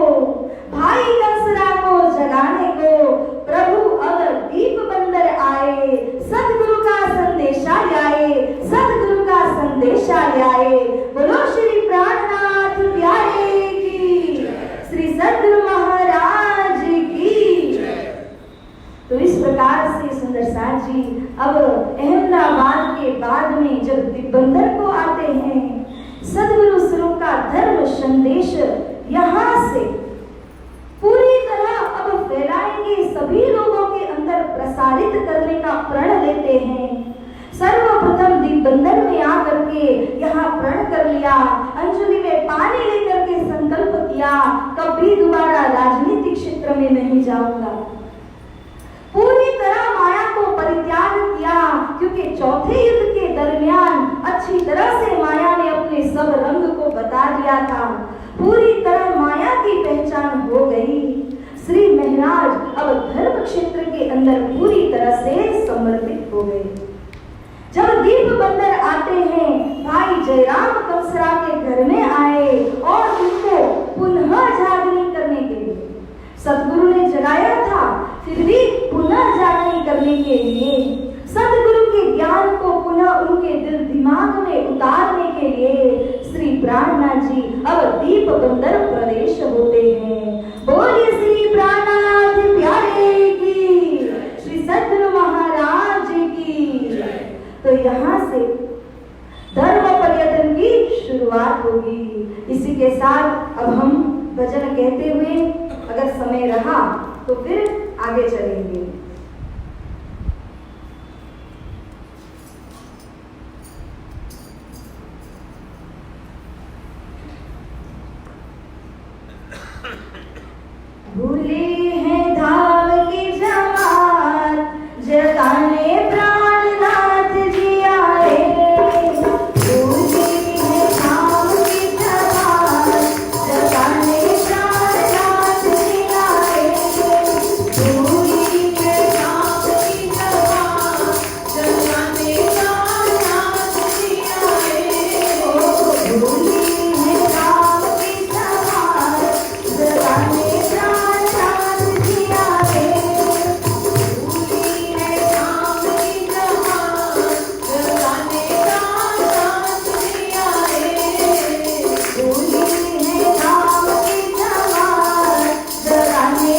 भाई कंसरा को जगाने को प्रभु अगर दीप बंदर आए, सतगुरु का संदेशा लाए, सतगुरु का संदेशा लाए। बोलो श्री प्राणनाथ प्यारे की, श्री सतगुरु महाराज की। तो इस प्रकार से सुंदर साथ जी अब अहमदाबाद के बाद में जब दिग्बंधर को आते हैं, सदगुरु स्वरूप का धर्म संदेश यहाँ से पूरी तरह अब फैलाएंगे, सभी लोगों के अंदर प्रसारित करने का प्रण लेते हैं। सर्वप्रथम दिग्बंधर में आकर के यहाँ प्रण कर लिया, अंजलि में पानी लेकर के संकल्प किया, कभी दोबारा राजनीतिक क्षेत्र में नहीं जाऊंगा। पूरी तरह माया को परित्याग किया, क्योंकि चौथे युद्ध के दरमियान अच्छी तरह से माया ने अपने सब रंग को बता दिया था। पूरी तरह माया की पहचान हो गई। श्री महाराज अब धर्म क्षेत्र के अंदर पूरी तरह से समर्पित हो गए। जब दीप बंदर आते हैं, भाई जयराम कंसरा के घर में आए और उनको पुनः जागरण करने के लिए, सतगुरु ने जगाया था, फिर भी पुनः जागरण करने के लिए, सतगुरु के ज्ञान को पुनः उनके दिल दिमाग में उतारने के लिए श्री प्राणनाथ जी अब दीप बंदर प्रवेश होते हैं। बोलिए श्री प्राणनाथ प्यारे की, श्री सतगुरु महाराज की। तो यहाँ से धर्म पर्यटन की शुरुआत होगी। इसी के साथ अब हम भजन कहते हुए, अगर समय रहा तो फिर आगे चलेंगे। भूले हैं धाम की जमात, जगाने प्राणनाथ जी आए। भूले हैं धाम की जमात, जगाने प्राणनाथ जी आए। भूले हैं धाम की जमात, जगाने प्राणनाथ जी आए। भूले हैं धाम की जमात, जगाने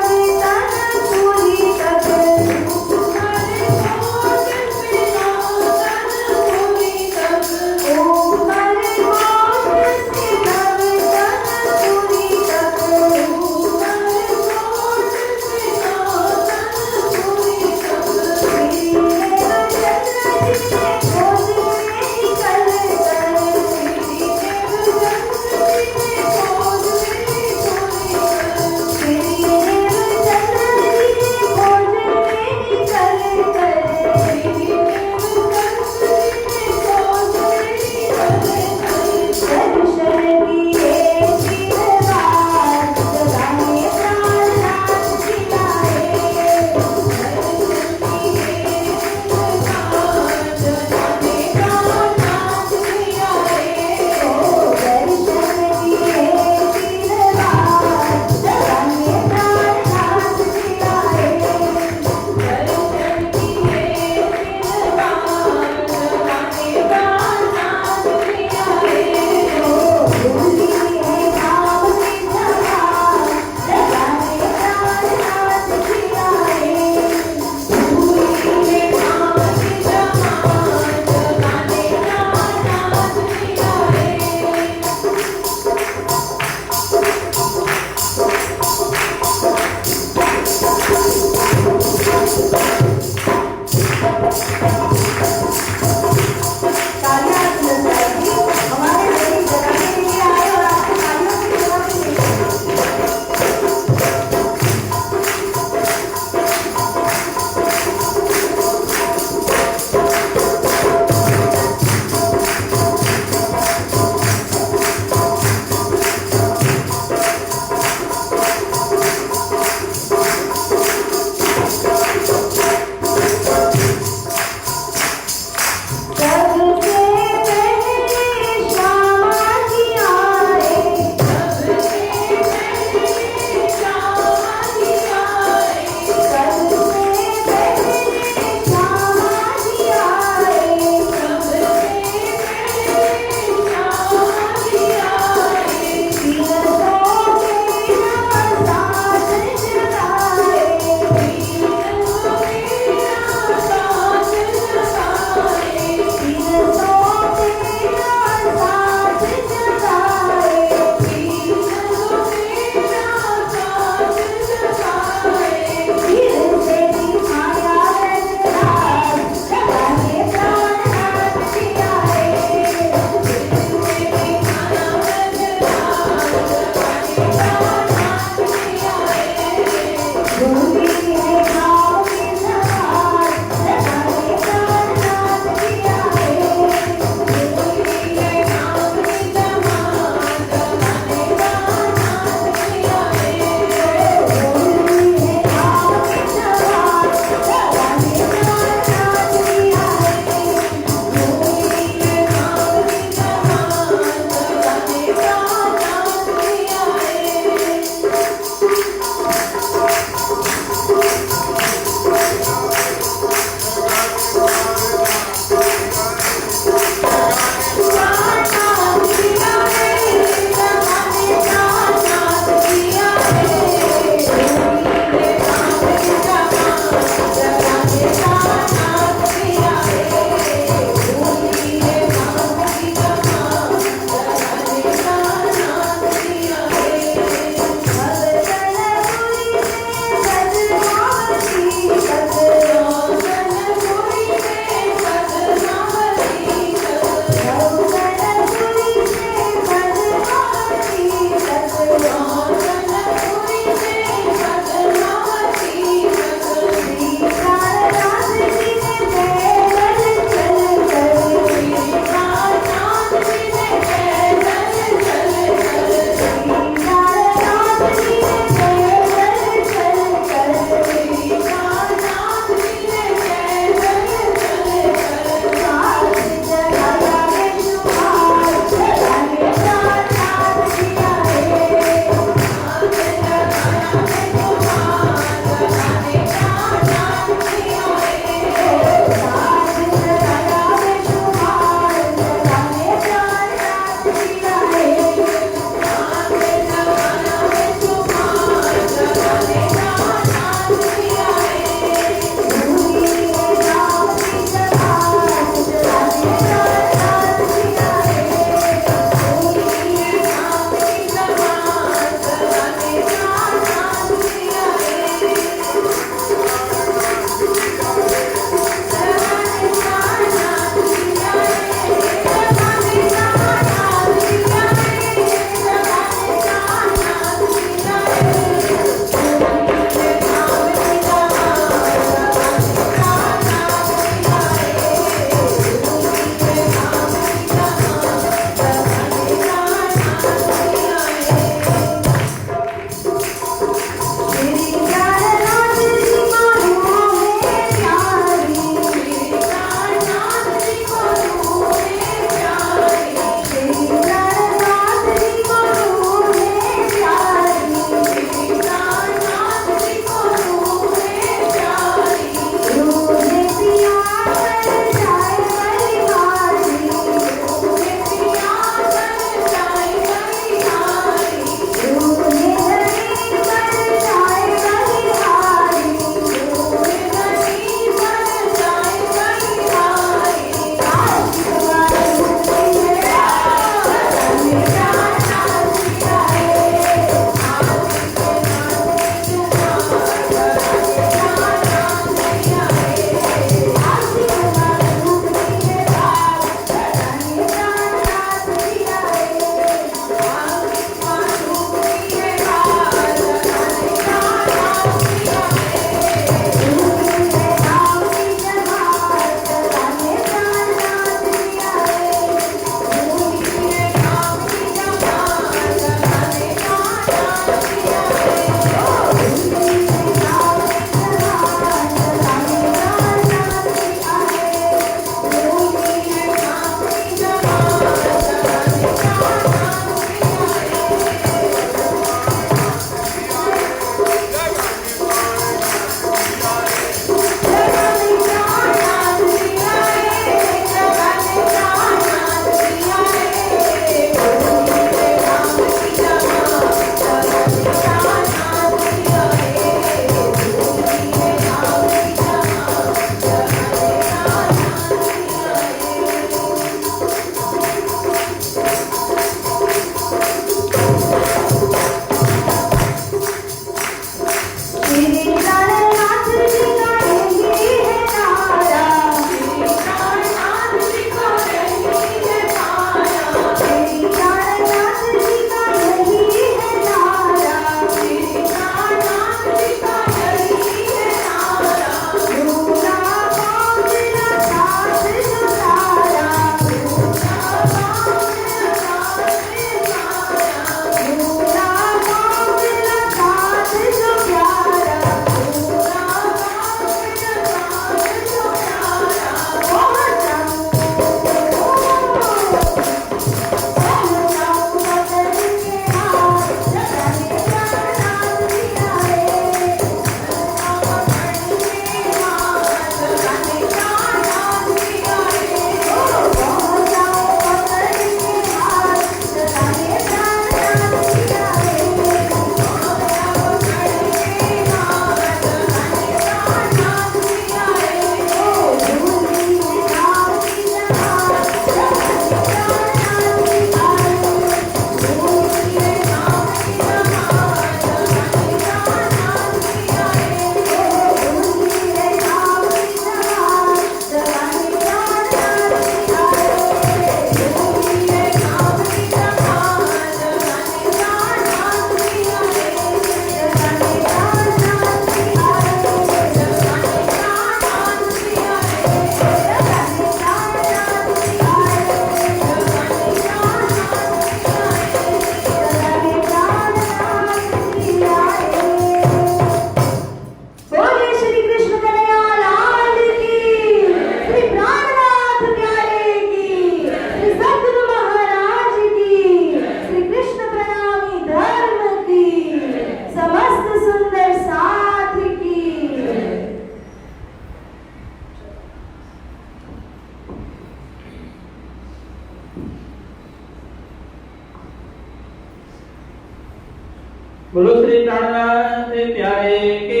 बोलो श्री प्राणनाथ प्यारे की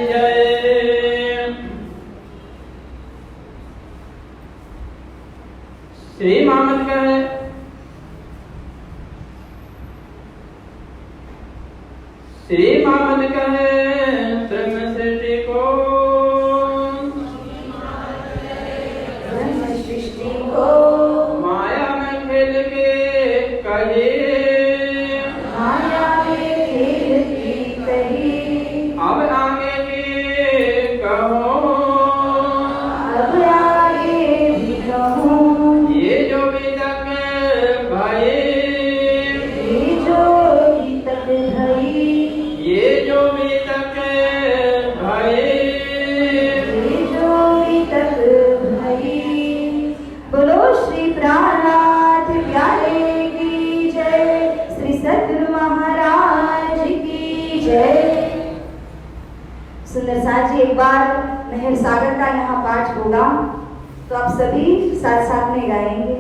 जय। श्री मामद कहे श्री मामद कहे ब्रह्म सृष्टि को ब्रह्म सृष्टि को माया में खेल के कहे माया में खेल की कही अब आगे भी कहो अब आगे भी कहूँ ये जो भी तक भाई ये जो भी तक भई ये जो भी तक भाई ये जो भी तक भई। बोलो श्री प्राणनाथ प्यारे की जय, श्री सद्गुरु महाराज की जय। सुंदर साथ जी, एक बार मेहर सागर का यहाँ पाठ होगा तो आप सभी साथ साथ में गाएंगे।